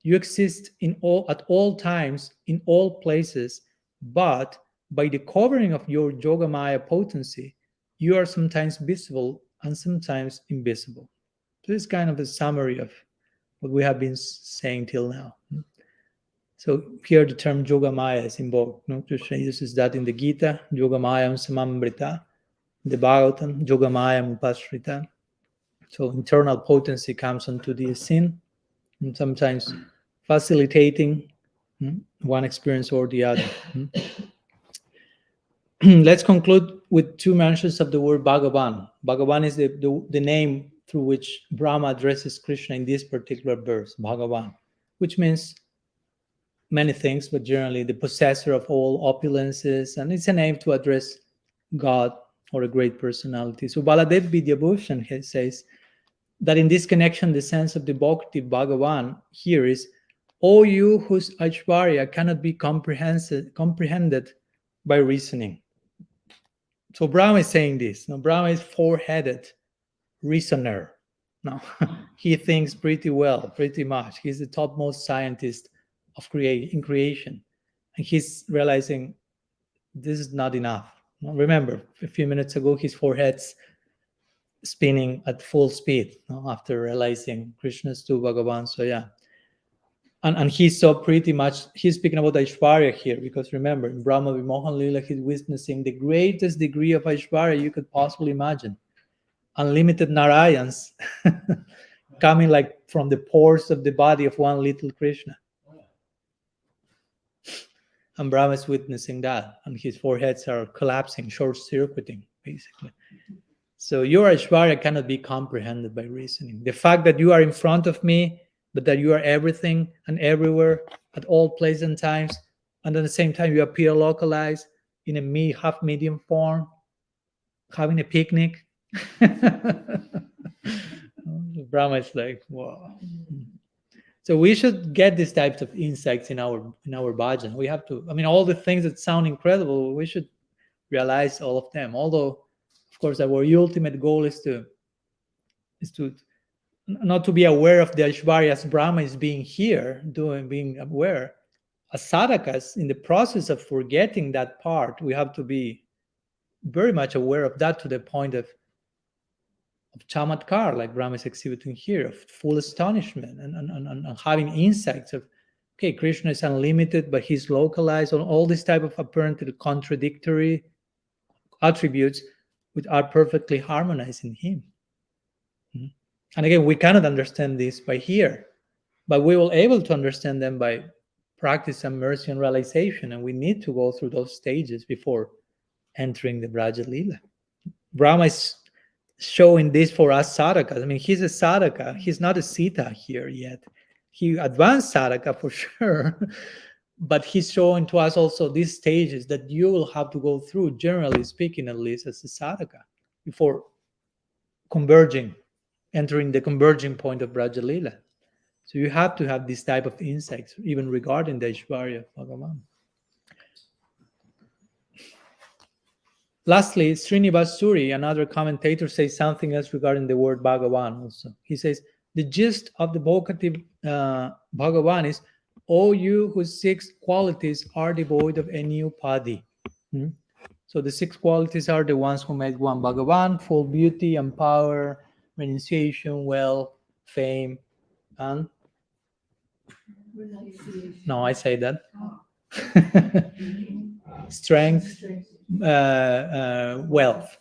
You exist at all times, in all places, but by the covering of your Yogamaya potency, you are sometimes visible and sometimes invisible. So this is kind of a summary of what we have been saying till now. So here the term Yogamaya is invoked. Krishna uses that in the Gita, Yogamayam samamrita, the Bhagavatam, Yogamayam upasrita. So internal potency comes onto the scene, and sometimes facilitating one experience or the other. Let's conclude with two mentions of the word Bhagavan. Bhagavan is the name through which Brahma addresses Krishna in this particular verse, Bhagavan, which means many things, but generally the possessor of all opulences, and it's a name to address God or a great personality. So Baladev Vidyabhushan says that in this connection, the sense of the Bhakti Bhagavan here is, O you whose Aishvarya cannot be comprehended by reasoning. So Brahma is saying this. Now, Brahma is four-headed reasoner. Now, he thinks pretty well, pretty much. He's the topmost scientist in creation. And he's realizing this is not enough. Now, remember, a few minutes ago, his forehead's spinning at full speed after realizing Krishna's two Bhagavan. So yeah. And he saw pretty much, he's speaking about Aishvarya here, because remember, in Brahma Vimohan Lila, he's witnessing the greatest degree of Aishvarya you could possibly imagine. Unlimited Narayans coming like from the pores of the body of one little Krishna. And Brahma is witnessing that, and his foreheads are collapsing, short-circuiting, basically. So your Aishvarya cannot be comprehended by reasoning. The fact that you are in front of me, but that you are everything and everywhere at all places and times, and at the same time you appear localized in a half-medium form, having a picnic. Brahma is like, wow. So we should get these types of insights in our bhajan. We have to, I mean, all the things that sound incredible, we should realize all of them. Although, of course, our ultimate goal is to not to be aware of the Aishwarya as Brahma is being here, being aware. As sadhakas, in the process of forgetting that part, we have to be very much aware of that to the point of chamatkar, like Brahma is exhibiting here, of full astonishment and having insights of, okay, Krishna is unlimited, but he's localized on all these type of apparently contradictory attributes which are perfectly harmonized in him. And again, we cannot understand this by here, but we will able to understand them by practice and mercy and realization, and we need to go through those stages before entering the Braja Lila. Brahma is showing this for us sadhakas. I mean, he's a sadhaka. He's not a Sita here yet. He advanced sadhaka for sure, but he's showing to us also these stages that you will have to go through, generally speaking, at least as a sadhaka, before entering the converging point of Braja Lila. So you have to have this type of insights, even regarding the Aishwarya of Bhagavan. Lastly, Srinivas Suri, another commentator, says something else regarding the word Bhagavan also. He says, the gist of the vocative Bhagavan is, O you whose 6 qualities are devoid of any upadhi. So the 6 qualities are the ones who make one Bhagavan: full beauty and power, renunciation, wealth, fame, and... No, I say that. Strength, wealth.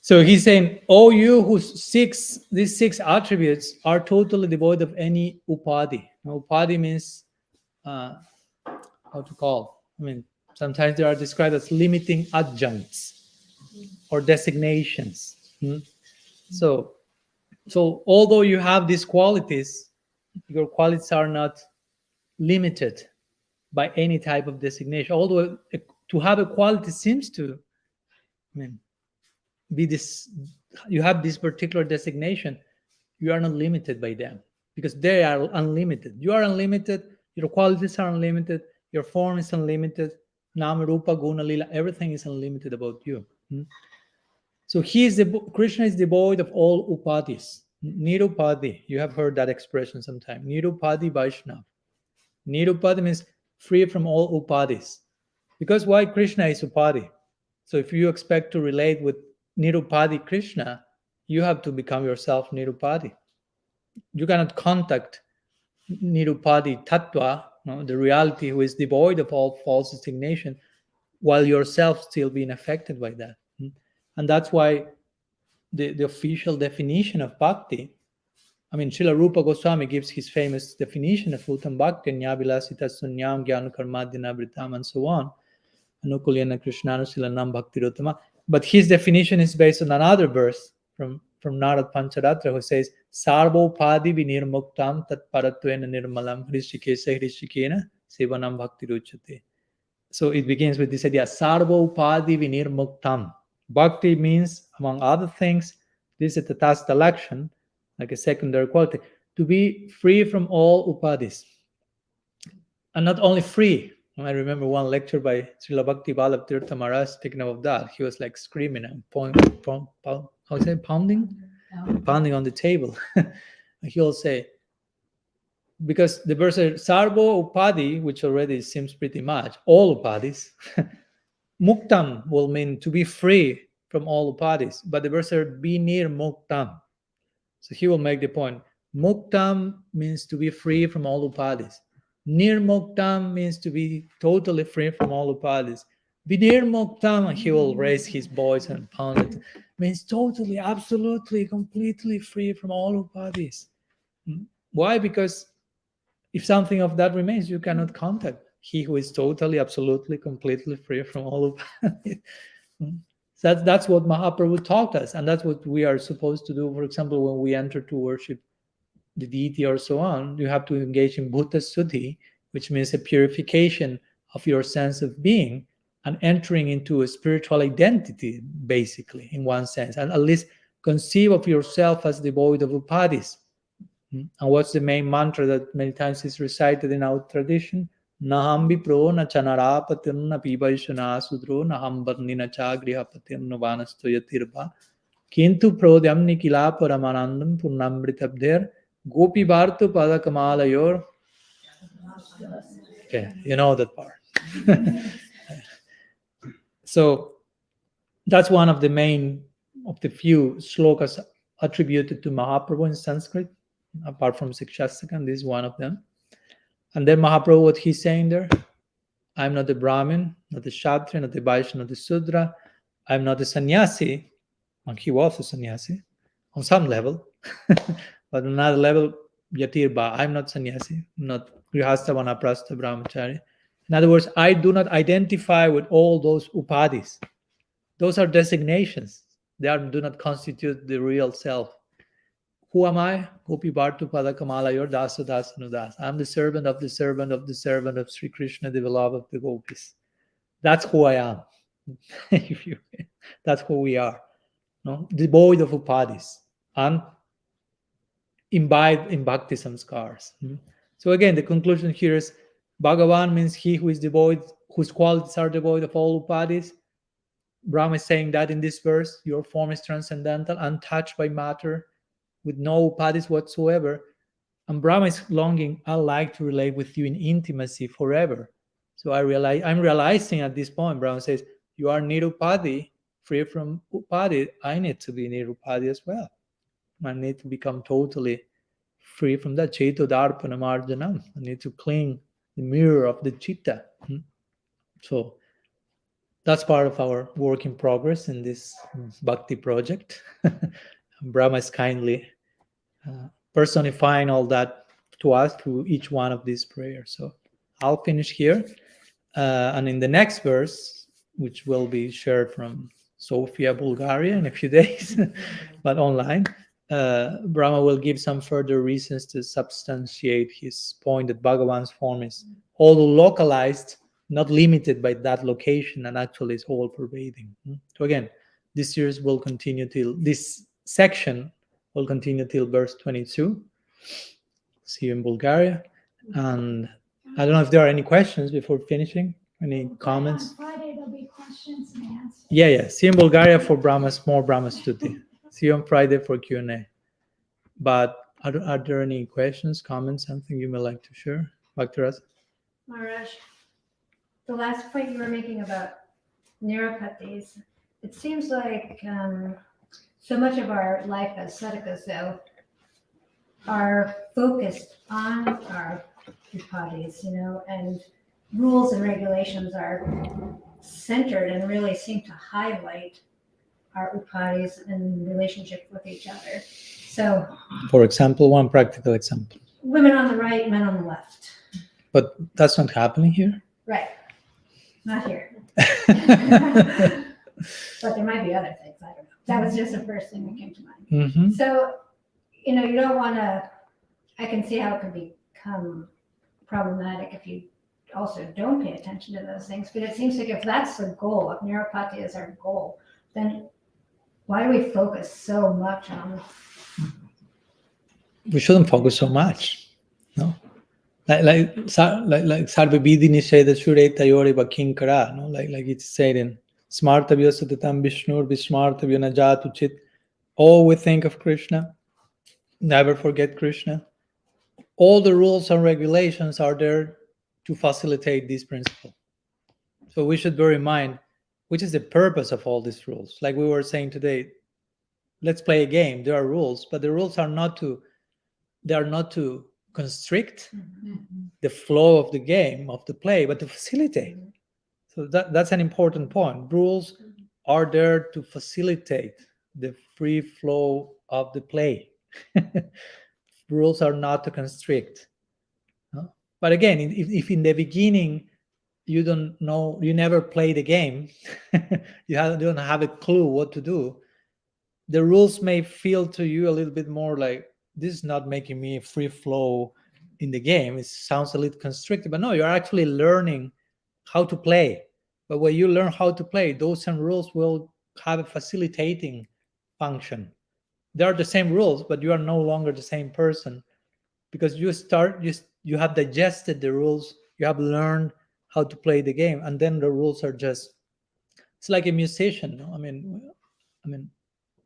So he's saying, oh, you whose these 6 attributes are totally devoid of any upadhi. Now, upadhi means how to call. I mean, sometimes they are described as limiting adjuncts or designations. So although you have these qualities, your qualities are not limited by any type of designation. Although to have a quality seems to, be this, you have this particular designation, you are not limited by them because they are unlimited. You are unlimited, your qualities are unlimited, your form is unlimited, Nama, Rupa, Guna, Lila, everything is unlimited about you. So Krishna is devoid of all upadhis. Nirupadhi, you have heard that expression sometime. Nirupadhi Vaishnav. Nirupadhi means free from all upadhis. Because why? Krishna is upadhi. So if you expect to relate with Nirupadhi Krishna, you have to become yourself Nirupadhi. You cannot contact Nirupadhi Tattva, the reality who is devoid of all false designation, while yourself still being affected by that. And that's why the official definition of bhakti, I mean, Srila Rupa Goswami gives his famous definition of Uttam Bhakti, Nyabilasita Sunyam, Gyana Karmadhyana Vritam, and so on. Anukulyana Krishnanusila Bhakti Rotama. But his definition is based on another verse from Narad Pancharatra, who says, Sarvo Padi Vinirmuktam Tat Parattvena Nirmalam Hrishikesa Hrishikena Sevanam Bhakti Ruchate. So it begins with this idea, Sarvo Padi Vinirmuktam. Bhakti means, among other things, this is a tatastha lakshan, like a secondary quality, to be free from all upadhis. And not only free. I remember one lecture by Srila Bhakti Vallabh Tirtha Maharaj speaking of that. He was like screaming and pounding on the table. He'll say, because the verse says, Sarvo Upadhi, which already seems pretty much, all upadhis, Muktam will mean to be free from all upadhis, but the verse says, be near Muktam. So he will make the point. Muktam means to be free from all upadhis. Near Muktam means to be totally free from all upadhis. Be near Muktam, and he will raise his voice and pound it. Means totally, absolutely, completely free from all upadhis. Why? Because if something of that remains, you cannot contact he who is totally, absolutely, completely free from all upadhis. So that's what Mahaprabhu taught us, and that's what we are supposed to do. For example, when we enter to worship the deity or so on, you have to engage in Bhuta Suddhi, which means a purification of your sense of being, and entering into a spiritual identity, basically, in one sense, and at least conceive of yourself as devoid of upadhis. And what's the main mantra that many times is recited in our tradition? Naham vipro na chanarapatir na pivaishana sudro naham varni na chagrihapatir na vanastoyatirva kintu prodhyam nikila paramanandam purnamritabdher gopi bhartu pada kamalayor. Okay, you know that part. So that's one of the few slokas attributed to Mahaprabhu in Sanskrit, apart from Sikshastakam. This is one of them. And then Mahaprabhu, what he's saying there, I'm not the Brahmin, not the Kshatriya, not the Vaishya, not the Sudra. I'm not the sannyasi. And he was a sannyasi on some level. But on another level, Yatirba, I'm not sannyasi, not Grihastha, Vanaprastha, Brahmachari. In other words, I do not identify with all those upadhis. Those are designations. They do not constitute the real self. Who am I? Gopi Bhartu Pada Kamalayor Dasa Dasanudas. I'm the servant of the servant of the servant of Sri Krishna, the beloved of the gopis. That's who I am. That's who we are. No? Devoid of upadhis and imbibed in bhakti samskars. So again, the conclusion here is Bhagavan means he who is devoid, whose qualities are devoid of all upadhis. Brahma is saying that in this verse, your form is transcendental, untouched by matter, with no upadhis whatsoever. And Brahma is longing, I like to relate with you in intimacy forever. So I'm realizing at this point, Brahma says, you are nirupadhi, free from upadhi. I need to be nirupadhi as well. I need to become totally free from that. Cheto darpana marjanam. I need to clean the mirror of the chitta. So that's part of our work in progress in this bhakti project. Brahma is kindly personifying all that to us through each one of these prayers. So I'll finish here. And in the next verse, which will be shared from Sofia, Bulgaria in a few days, but online, Brahma will give some further reasons to substantiate his point that Bhagavan's form is, although localized, not limited by that location, and actually is all pervading. So again, this series will continue till this section will continue till verse 22. See you in Bulgaria. And I don't know if there are any questions before finishing. Any comments? On Friday there'll be questions and answers. Yeah. See you in Bulgaria for more Brahma-stuti. See you on Friday for Q&A. But are there any questions, comments, something you may like to share? Bhaktiras? Maharaj, the last point you were making about Nirupatis, it seems like so much of our life as sadhakas, though, are focused on our upadhis, and rules and regulations are centered and really seem to highlight our upadhis in relationship with each other. So, for example, one practical example. Women on the right, men on the left. But that's not happening here. Right. Not here. But there might be other things. I don't know. That was just the first thing that came to mind. Mm-hmm. So, you don't want to, I can see how it could become problematic if you also don't pay attention to those things. But it seems like if that's the goal, if Nirupati is our goal, then why do we focus so much on? We shouldn't focus so much, no? Like Sarva Vidini said that Sureta Yori Bakinkara, no? Like it's said in Smartavya Satatam Vishnur Vismartavya Najatu Chit. Oh, we think of Krishna, never forget Krishna. All the rules and regulations are there to facilitate this principle. So we should bear in mind, which is the purpose of all these rules. Like we were saying today, let's play a game. There are rules, but the rules are not to constrict the flow of the game, of the play, but to facilitate. So that's an important point. Rules are there to facilitate the free flow of the play. Rules are not to constrict. No? But again, if in the beginning you don't know, you never play the game, you don't have a clue what to do, the rules may feel to you a little bit more like, this is not making me a free flow in the game. It sounds a little constricted, but no, you're actually learning how to play. But when you learn how to play, those same rules will have a facilitating function. They are the same rules, but you are no longer the same person, because you have digested the rules, you have learned how to play the game, and then the rules are just, it's like a musician. No? I mean,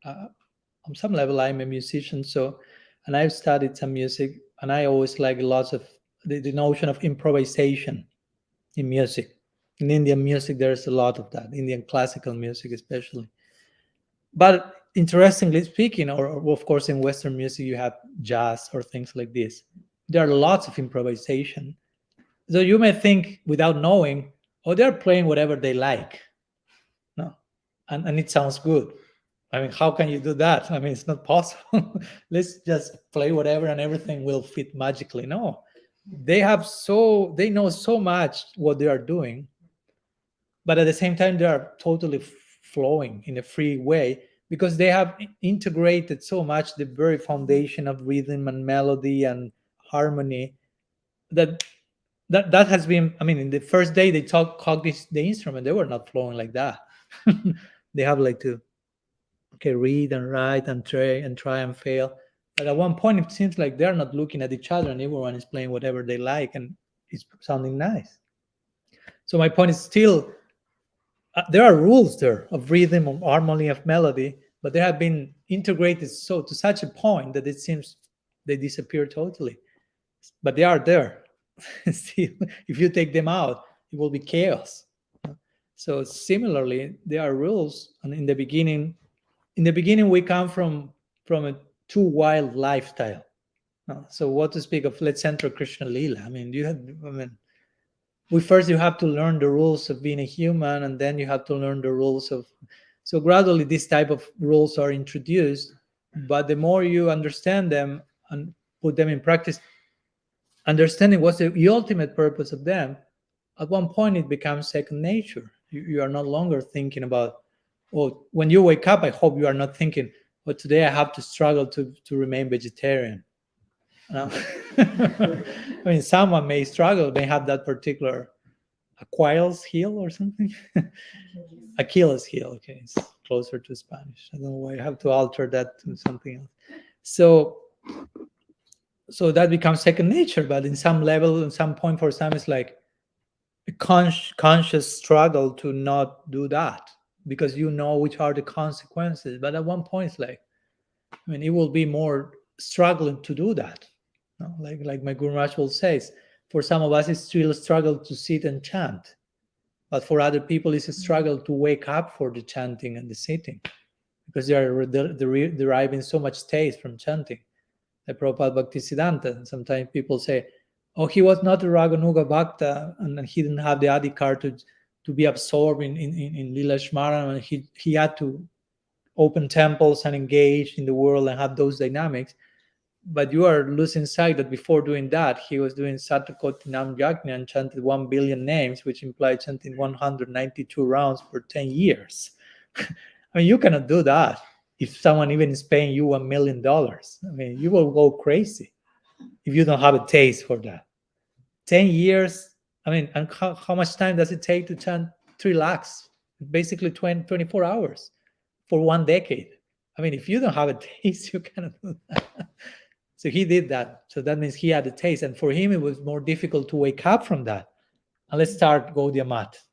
on some level, I'm a musician, and I've studied some music, and I always like lots of the notion of improvisation in music. In Indian music, there's a lot of that, Indian classical music especially. But interestingly speaking, or of course in Western music, you have jazz or things like this. There are lots of improvisation. So you may think without knowing, oh, they're playing whatever they like. No, and it sounds good. I mean, how can you do that? I mean, it's not possible. Let's just play whatever and everything will fit magically. No, they know so much what they are doing, but at the same time, they are totally flowing in a free way, because they have integrated so much the very foundation of rhythm and melody and harmony that has been, I mean, in the first day they taught the instrument, they were not flowing like that. They have like to read and write and try and fail. But at one point it seems like they're not looking at each other and everyone is playing whatever they like and it's sounding nice. So my point is still, there are rules there of rhythm, of harmony, of melody, but they have been integrated to such a point that it seems they disappear totally. But they are there. Still, if you take them out, it will be chaos. So similarly, there are rules, and in the beginning we come from a too wild lifestyle. So what to speak of? Let's enter Krishna Lila. I mean, you have to learn the rules of being a human, and then you have to learn the rules of. So gradually, this type of rules are introduced, but the more you understand them and put them in practice, understanding what's the ultimate purpose of them, at one point it becomes second nature. You are no longer thinking about, oh, when you wake up, I hope you are not thinking, oh, today I have to struggle to remain vegetarian. No? I mean, someone may struggle, may have that particular Achilles heel or something. Achilles heel, okay, it's closer to Spanish. I don't know why I have to alter that to something else. So that becomes second nature, but in some level, in some point for some, it's like a conscious struggle to not do that, because you know which are the consequences. But at one point, it's like, I mean, it will be more struggling to do that. No? Like my Guru Maharaj will say, for some of us, it's still a struggle to sit and chant. But for other people, it's a struggle to wake up for the chanting and the sitting, because they are deriving so much taste from chanting. The Prabhupada Bhaktisiddhanta, sometimes people say, oh, he was not a Raganuga Bhakta, and he didn't have the adhikar to be absorbed in Lila Shmaran, and he had to open temples and engage in the world and have those dynamics. But you are losing sight that before doing that, he was doing Satakoti Nam Yajna and chanted 1 billion names, which implied chanting 192 rounds for 10 years. I mean, you cannot do that if someone even is paying you $1 million. I mean, you will go crazy if you don't have a taste for that. 10 years, I mean, and how much time does it take to chant 3 lakhs? Basically 24 hours for 1 decade. I mean, if you don't have a taste, you cannot do that. So he did that. So that means he had a taste. And for him, it was more difficult to wake up from that. And let's start Gaudiya Math.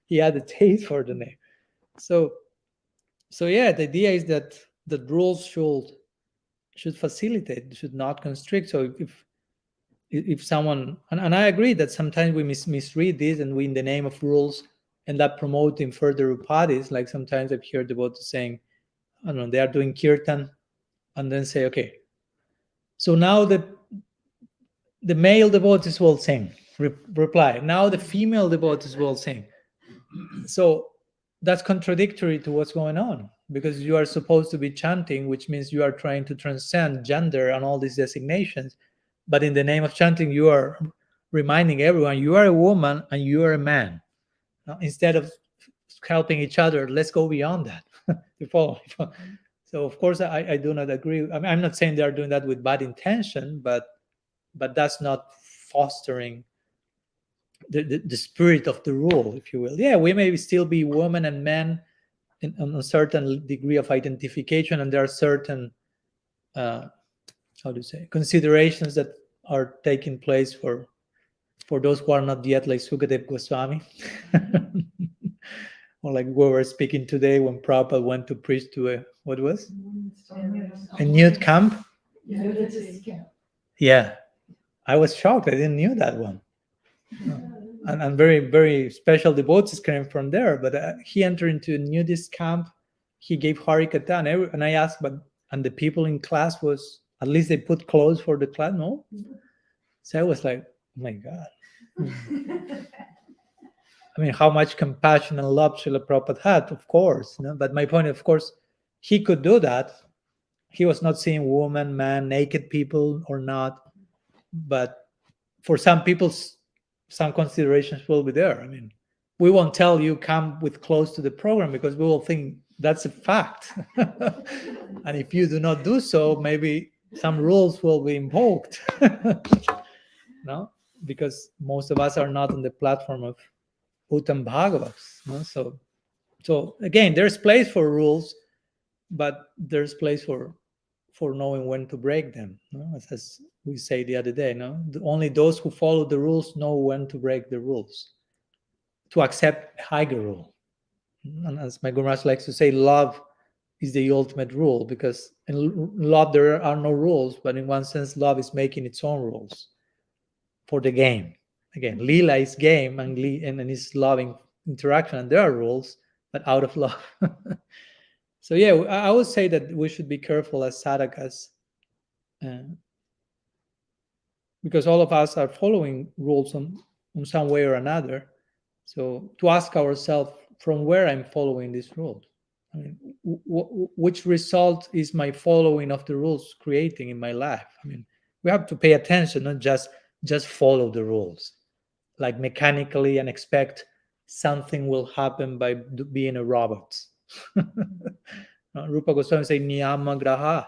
He had a taste for the name. So yeah, the idea is that the rules should facilitate, should not constrict. So if someone, and I agree that sometimes we misread this, and we, in the name of rules, end up promoting further upadhis. Like sometimes I've heard devotees saying, I don't know, they are doing kirtan, and then say, okay, so now the male devotees will sing. Reply, now the female devotees will sing. So that's contradictory to what's going on, because you are supposed to be chanting, which means you are trying to transcend gender and all these designations. But in the name of chanting, you are reminding everyone you are a woman and you are a man. Now, instead of helping each other, let's go beyond that. You follow? So of course, I do not agree. I mean, I'm not saying they are doing that with bad intention, but that's not fostering the spirit of the rule, if you will. Yeah, we may still be women and men on a certain degree of identification, and there are certain how do you say, considerations that are taking place for those who are not yet like Sukadev Goswami. Or like we were speaking today when Prabhupada went to preach to a nude camp. Yeah, I was shocked. I didn't knew that one. And very, very special devotees came from there. But he entered into a nudist camp. He gave Harikatha, and I asked, and the people in class was, at least they put clothes for the class? No. So I was like, oh my God. I mean, how much compassion and love Srila Prabhupada had, of course. But my point, of course, he could do that. He was not seeing women, men, naked people or not. But for some people, some considerations will be there. I mean, we won't tell you come with clothes to the program because we will think that's a fact. And if you do not do so, maybe some rules will be invoked. No? Because most of us are not on the platform of Uttam Bhagavats. No? So again, there's place for rules, but there's place for knowing when to break them. No? As we say the other day, no? Only those who follow the rules know when to break the rules, to accept a higher rule. And as my Guru Maharaj likes to say, love is the ultimate rule, because in love there are no rules, but in one sense, love is making its own rules for the game. Again, Leela is game and it's loving interaction, and there are rules, but out of love. So yeah, I would say that we should be careful as sadhakas, because all of us are following rules in some way or another. So to ask ourselves, from where I'm following these rules? I mean, which result is my following of the rules creating in my life? I mean, we have to pay attention, not just follow the rules, like mechanically, and expect something will happen by being a robot. Rupa Goswami say niyama graha.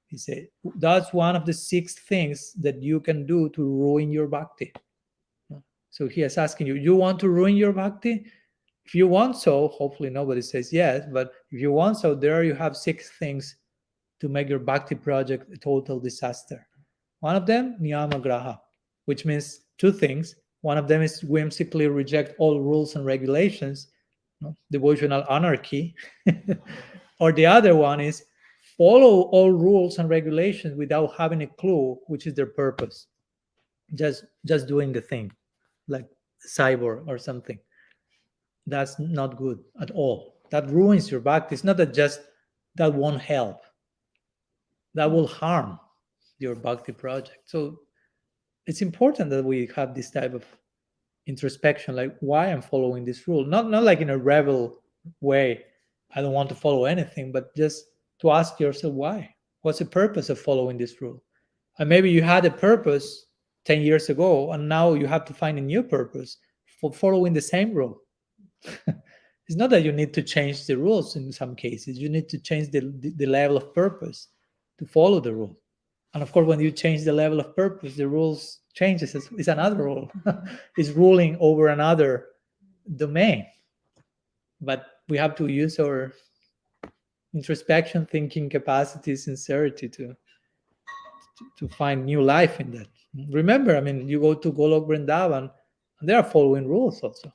He said that's one of the 6 things that you can do to ruin your bhakti. So he is asking you, you want to ruin your bhakti? If you want so, hopefully nobody says yes, but if you want so, there you have 6 things to make your bhakti project a total disaster. One of them, niyama graha, which means 2 things. One of them is whimsically reject all rules and regulations, devotional anarchy. Or the other one is follow all rules and regulations without having a clue which is their purpose. Just doing the thing, like cyborg or something. That's not good at all. That ruins your bhakti. It's not that won't help. That will harm your bhakti project. So it's important that we have this type of introspection, like why I'm following this rule. Not like in a rebel way, I don't want to follow anything, but just to ask yourself why. What's the purpose of following this rule? And maybe you had a purpose 10 years ago, and now you have to find a new purpose for following the same rule. It's not that you need to change the rules in some cases. You need to change the level of purpose to follow the rule. And of course, when you change the level of purpose, the rules changes. It's another rule. It's ruling over another domain. But we have to use our introspection, thinking capacity, sincerity to find new life in that. Remember, I mean, you go to Golok Vrindavan, and they are following rules also.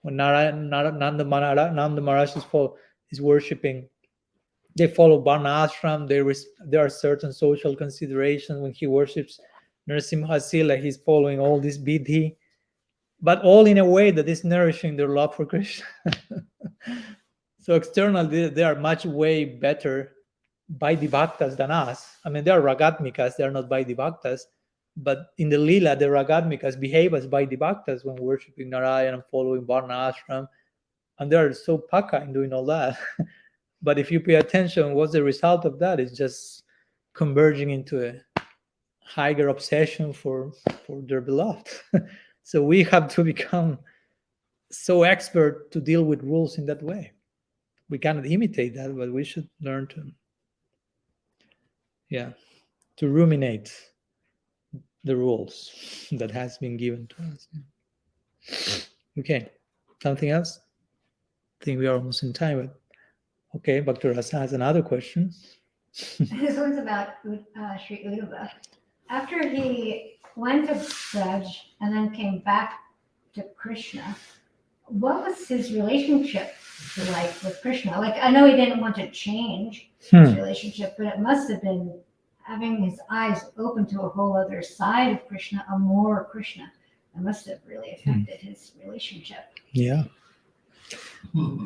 When Nanda Maharaj is worshipping, they follow Varna ashram. There are certain social considerations. When he worships Narasimha Sila, he's following all this vidhi, but all in a way that is nourishing their love for Krishna. So externally, they are much way better Vaidhi Bhaktas than us. I mean, they are Ragatmikas, they are not Vaidhi Bhaktas, but in the Leela, the Ragatmikas behave as Vaidhi Bhaktas when worshipping Narayan and following Varna ashram, and they are so paka in doing all that. But if you pay attention, what's the result of that? It's just converging into a higher obsession for their beloved. So we have to become so expert to deal with rules in that way. We cannot imitate that, but we should learn to ruminate the rules that has been given to us. Okay, something else? I think we are almost in time. But okay, Bhakti Rasa has another question. This one's about Sri Uddhava. After he went to Braj and then came back to Krishna, what was his relationship like with Krishna? Like, I know he didn't want to change his relationship, but it must have been having his eyes open to a whole other side of Krishna, a more Krishna. It must have really affected his relationship. Yeah.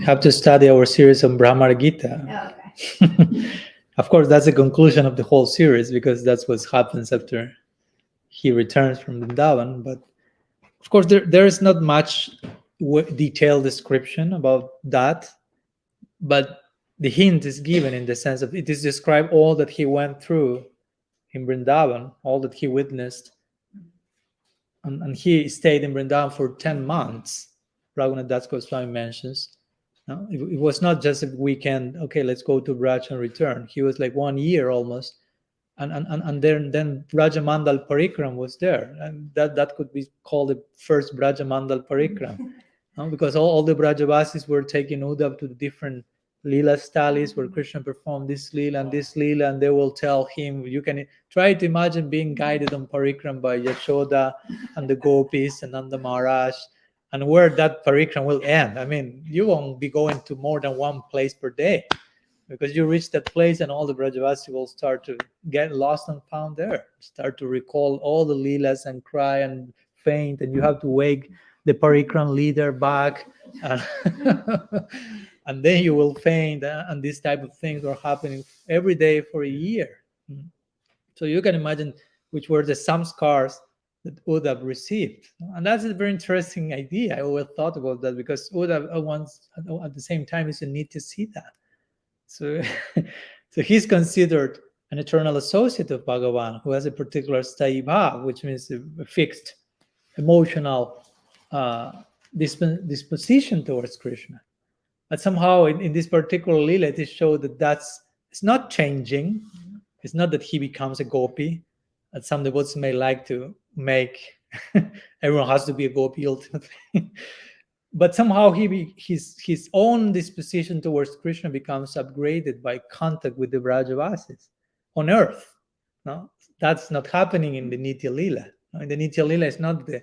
Have to study our series on Brahma Gita. Oh, okay. Of course, that's the conclusion of the whole series, because that's what happens after he returns from Vrindavan. But of course, there is not much detailed description about that, but the hint is given in the sense of it is described all that he went through in Vrindavan, all that he witnessed. And he stayed in Vrindavan for 10 months. Raghunath Das Goswami mentions. No? It was not just a weekend, okay, let's go to Braj and return. He was like 1 year almost. And then Brajamandal Parikram was there. And that could be called the first Brajamandal Parikram. No? Because all the Brajavasis were taking Uddhav to the different Leela stalis where Krishna performed this Leela, and they will tell him, you can try to imagine being guided on Parikram by Yashoda and the Gopis and Nanda Maharaj, and where that Parikram will end. I mean, you won't be going to more than one place per day, because you reach that place and all the Brajavasi will start to get lost and found there, start to recall all the Leelas and cry and faint, and you have to wake the Parikram leader back. And then you will faint, and these type of things were happening every day for a year. So you can imagine which were the samskars that Uddhav received. And that's a very interesting idea. I always thought about that, because Uddhav at the same time is a Nitya Siddha. So, so he's considered an eternal associate of Bhagavan who has a particular sthayi bhav, which means a fixed emotional disposition towards Krishna. But somehow in this particular lila, it is showed that it's not changing. It's not that he becomes a gopi, as some devotees may like to make. Everyone has to be a gopi ultimately. But somehow his own disposition towards Krishna becomes upgraded by contact with the Brajavasis on earth. No, that's not happening in the Nitya Lila. In the Nitya Lila, it's not the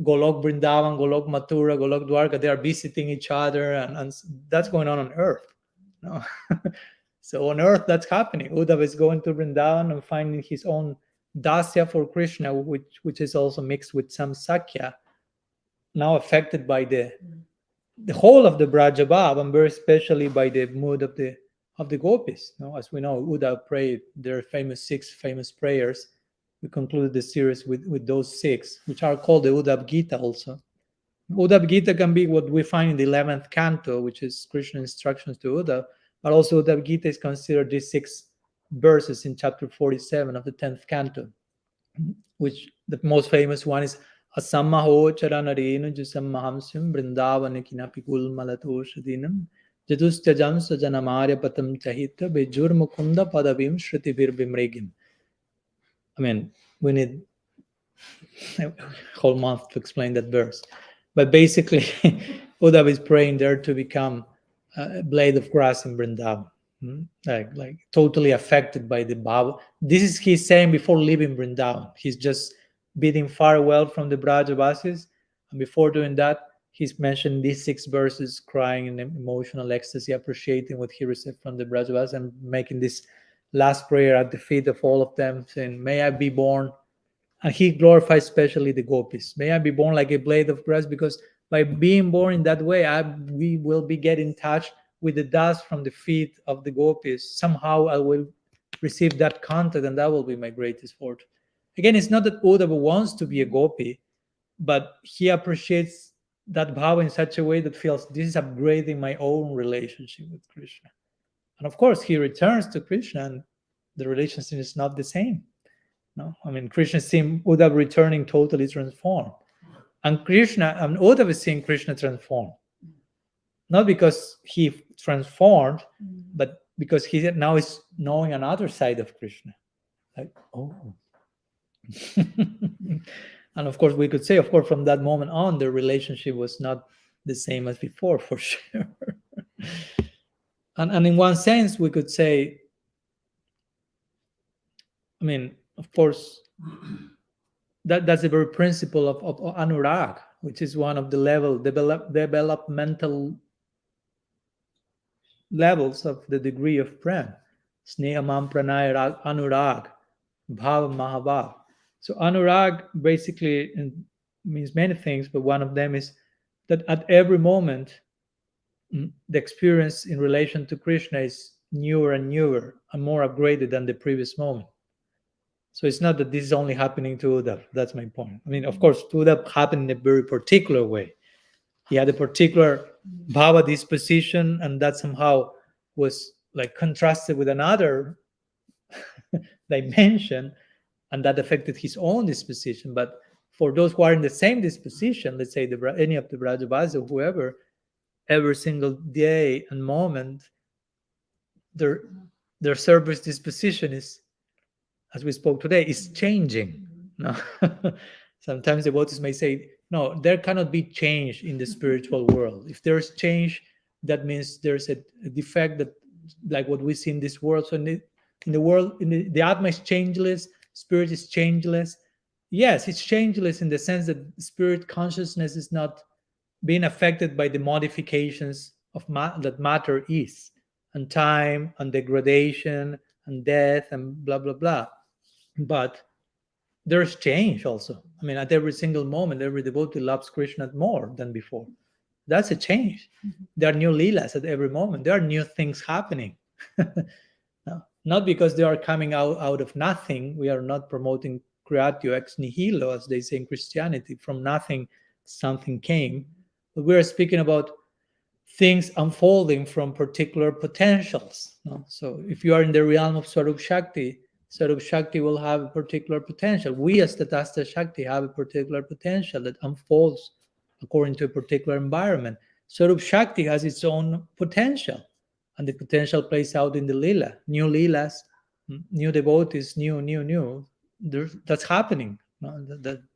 Golok Vrindavan, Golok Mathura, Golok Dwarka. They are visiting each other, and that's going on earth. No? So on earth, that's happening. Uddhav is going to Vrindavan and finding his own dasya for Krishna, which is also mixed with some sakya, now affected by the whole of the Brajabhav, and very especially by the mood of the gopis. No? As we know, Uddhav prayed their six famous prayers. We concluded the series with those 6, which are called the Uddhav Gita also. Uddhav Gita can be what we find in the 11th canto, which is Krishna's instructions to Uddhav, but also Uddhav Gita is considered these 6 verses in chapter 47 of the 10th canto, which the most famous one is Asammaho charanarenu jusammahamsim vrindavana kinapikul malatoshodinam jadustajam sajanamarya patam chahitra bejur mukunda padavim shrutivir bimregim. I mean, we need a whole month to explain that verse. But basically, Uddhav is praying there to become a blade of grass in Vrindavan. Like totally affected by the bhava. This is he's saying before leaving Vrindavan. He's just bidding farewell from the Brajavasis. And before doing that, he's mentioned these 6 verses, crying in emotional ecstasy, appreciating what he received from the Brajavasis, and making this last prayer at the feet of all of them, saying, may I be born. And he glorifies especially the gopis. May I be born like a blade of grass, because by being born in that way, we will be getting in touch with the dust from the feet of the gopis. Somehow I will receive that contact, and that will be my greatest fortune. Again, it's not that Uddhava wants to be a gopi, but he appreciates that bhava in such a way that feels this is upgrading my own relationship with Krishna. And of course, he returns to Krishna, and the relationship is not the same. No, I mean, Krishna seeing Uddhav returning totally transformed, and Uddhav is seeing Krishna transformed, not because he transformed, but because he now is knowing another side of Krishna. Like, oh, And of course, we could say, of course, from that moment on, the relationship was not the same as before, for sure. And in one sense, we could say, I mean, of course, that's the very principle of anurag, which is one of the developmental levels of the degree of prem. Sneham pranaya anurag, bhava mahabhav. So anurag basically means many things, but one of them is that at every moment, the experience in relation to Krishna is newer and newer and more upgraded than the previous moment. So it's not that this is only happening to Uddhav. That's my point. I mean, of course, to Uddhav happened in a very particular way. He had a particular bhava disposition, and that somehow was like contrasted with another dimension, and that affected his own disposition. But for those who are in the same disposition, let's say any of the Brajavasis or whoever, every single day and moment, their service disposition is, as we spoke today, is changing. No? Sometimes devotees may say, no, there cannot be change in the spiritual world. If there's change, that means there's a defect that, like what we see in this world. So in the world, the Atma is changeless, spirit is changeless. Yes, it's changeless in the sense that spirit consciousness is not being affected by the modifications of that matter is, and time, and degradation, and death, and blah, blah, blah. But there's change also. I mean, at every single moment, every devotee loves Krishna more than before. That's a change. There are new leelas at every moment. There are new things happening. No, not because they are coming out of nothing. We are not promoting creatio ex nihilo, as they say in Christianity. From nothing, something came. But we are speaking about things unfolding from particular potentials. No? So if you are in the realm of Swarup Shakti will have a particular potential. We as Tatastha Shakti have a particular potential that unfolds according to a particular environment. Swarup Shakti has its own potential, and the potential plays out in the lila. New lilas, new devotees, new. That's happening. No?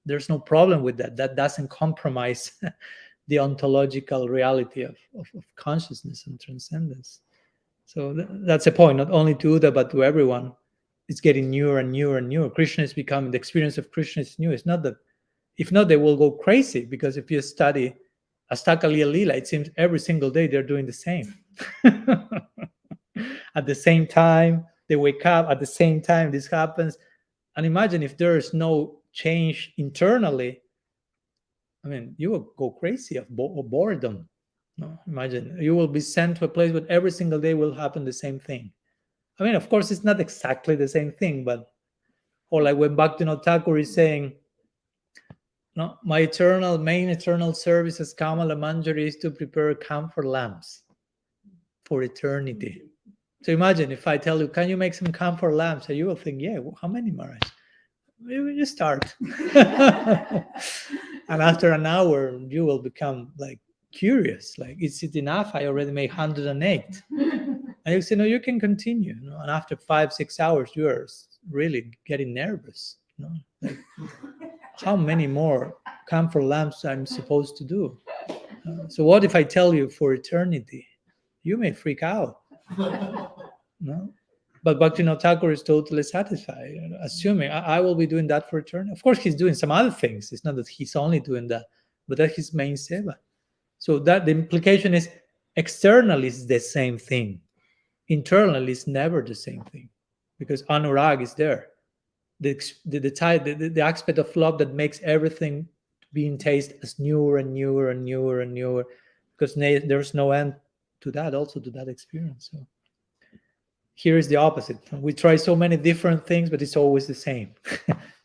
There's no problem with that. That doesn't compromise the ontological reality of consciousness and transcendence. So that's a point, not only to Uddha, but to everyone. It's getting newer and newer and newer. Krishna is becoming, the experience of Krishna is new. It's not that, if not, they will go crazy, because if you study Astakaliya Lila, it seems every single day they're doing the same. At the same time, they wake up, at the same time this happens. And imagine if there is no change internally, I mean, you will go crazy of boredom. No? Imagine, you will be sent to a place where every single day will happen the same thing. I mean, of course, it's not exactly the same thing, but, or like when Bhaktivinoda Thakur is saying, no, my main eternal service as Kamala Manjari is to prepare camphor lamps for eternity. So imagine if I tell you, can you make some camphor lamps? And you will think, yeah, well, how many, Maharaj? Maybe you start. And after an hour, you will become like curious. Like, is it enough? I already made 108. And you say, no, you can continue. You know? And after 5-6 hours, you are really getting nervous. You know? Like, how many more camphor lamps I'm supposed to do? So what if I tell you for eternity? You may freak out. No? But Bhaktivinoda Thakur is totally satisfied, assuming I will be doing that for eternity. Of course, he's doing some other things. It's not that he's only doing that, but that's his main seva. So that the implication is externally is the same thing. Internally is never the same thing, because anurag is there. The aspect of love that makes everything being tasted as newer and newer and newer and newer, because there's no end to that, also to that experience. So here is the opposite. We try so many different things, but it's always the same.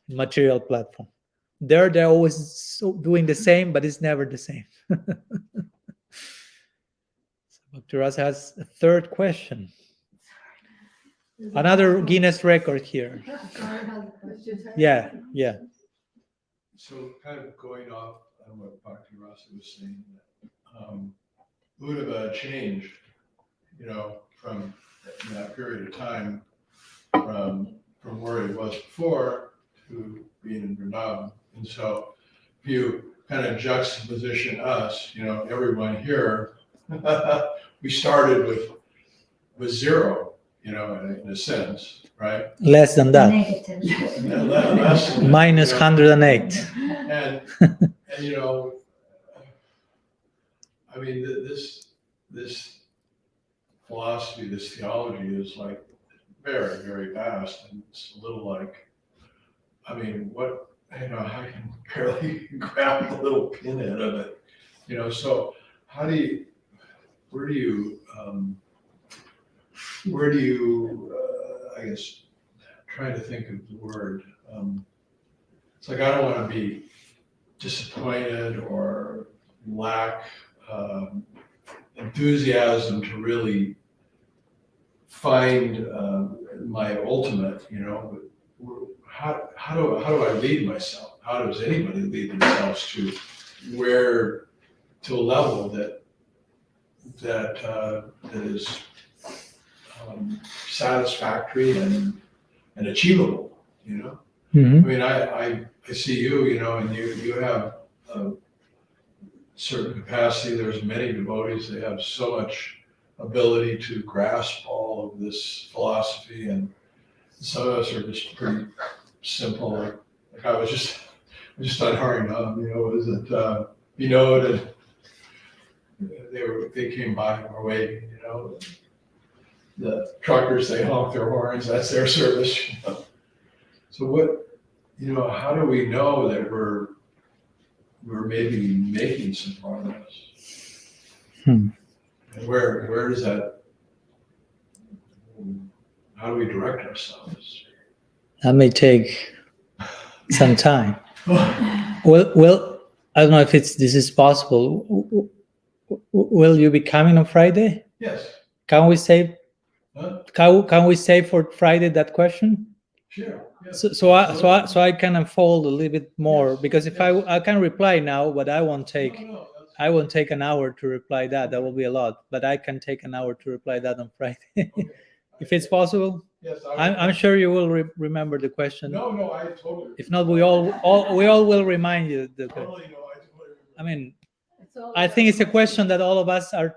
Material platform. They're always doing the same, but it's never the same. Dr. Ras has a third question. Another Guinness record here. Yeah. So kind of going off on what Bhakti Rasa was saying, Uddhava changed, from in that period of time, from where he was before to being in Vrindavan And so if you kind of juxtaposition us, everyone here, we started with zero, in a sense, right? Less than that. Negative. Less than that, Minus 108. And I mean, this philosophy, this theology is like very, very vast, and it's a little like, I mean, I can barely grab the little pinhead of it, so where do you, I guess, trying to think of the word, it's like, I don't want to be disappointed or lack enthusiasm to really find my ultimate, how do I lead myself? How does anybody lead themselves to a level that is satisfactory and achievable, Mhm. I mean, I see you, and you have a certain capacity. There's many devotees, they have so much ability to grasp all of this philosophy, and some of us are just pretty simple. Like I was just on Harinam, was it, that they came by and were waiting, the truckers, they honk their horns, that's their service. So how do we know that we're maybe making some progress? And where does that, how do we direct ourselves? That may take some time. Well, I don't know if this is possible. Will you be coming on Friday? Yes. Can we save? Huh? Can we save for Friday that question? Sure. Yes. So I can unfold a little bit more, Yes, because if yes. I can reply now, but I won't take No, I won't take an hour to reply that. That will be a lot, but I can take an hour to reply that on Friday. okay. If it's possible. Yes, I'm sure you will remember the question. No, I totally. If not, we all will remind you. Totally, no, I totally. I mean, It's all I think it's a about- question that all of us are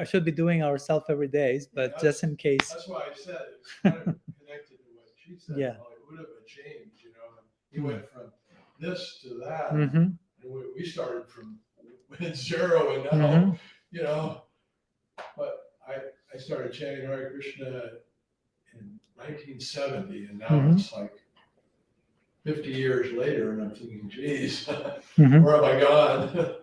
should be doing ourselves every day, but Yeah, just in case. That's why I said it's kind of connected to what she said. Yeah. How it would have a change, and he went from this to that, Mm-hmm. and we started from zero, and now, but I started chanting Hare Krishna in 1970, and now Mhm. it's like 50 years later, and I'm thinking, geez, Mhm. where have I gone?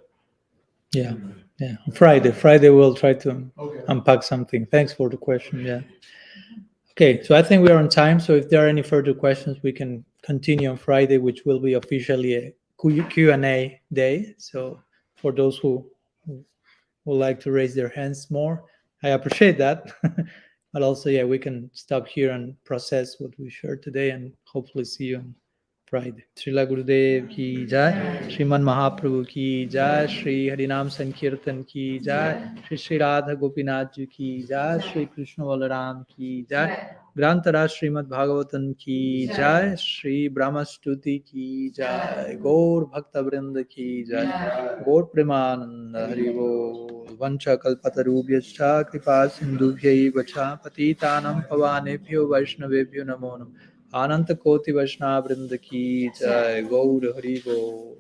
Yeah. Yeah. Friday we'll try to Okay. unpack something. Thanks for the question. Yeah. Okay, so I think we are on time. So if there are any further questions, we can continue on Friday, which will be officially a Q&A day. So for those who would like to raise their hands more, I appreciate that. But also, yeah, we can stop here and process what we shared today, and hopefully see you on Friday. Srila Gurudev ki jai, Sriman Mahaprabhu ki jai, Shri Harinam Sankirtan ki jai, Shri Radha Gopinath ji ki jai, Shri Krishna Balaram ki jai, Grantara Srimad Bhagavatam ki jai, Shri Brahma-stuti ki jai, Gaur Bhakta Vrinda ki jai, Gaur Premananda Hari Bol, Vancha Kalpatarubhyascha Kripa Sindhubhyaiva cha Patitanam Pavanebhyo Vaishnavebhyo Namo Namo. Ananta Koti Vaishnava Vrinda ki jai, Gaur Hari Bol.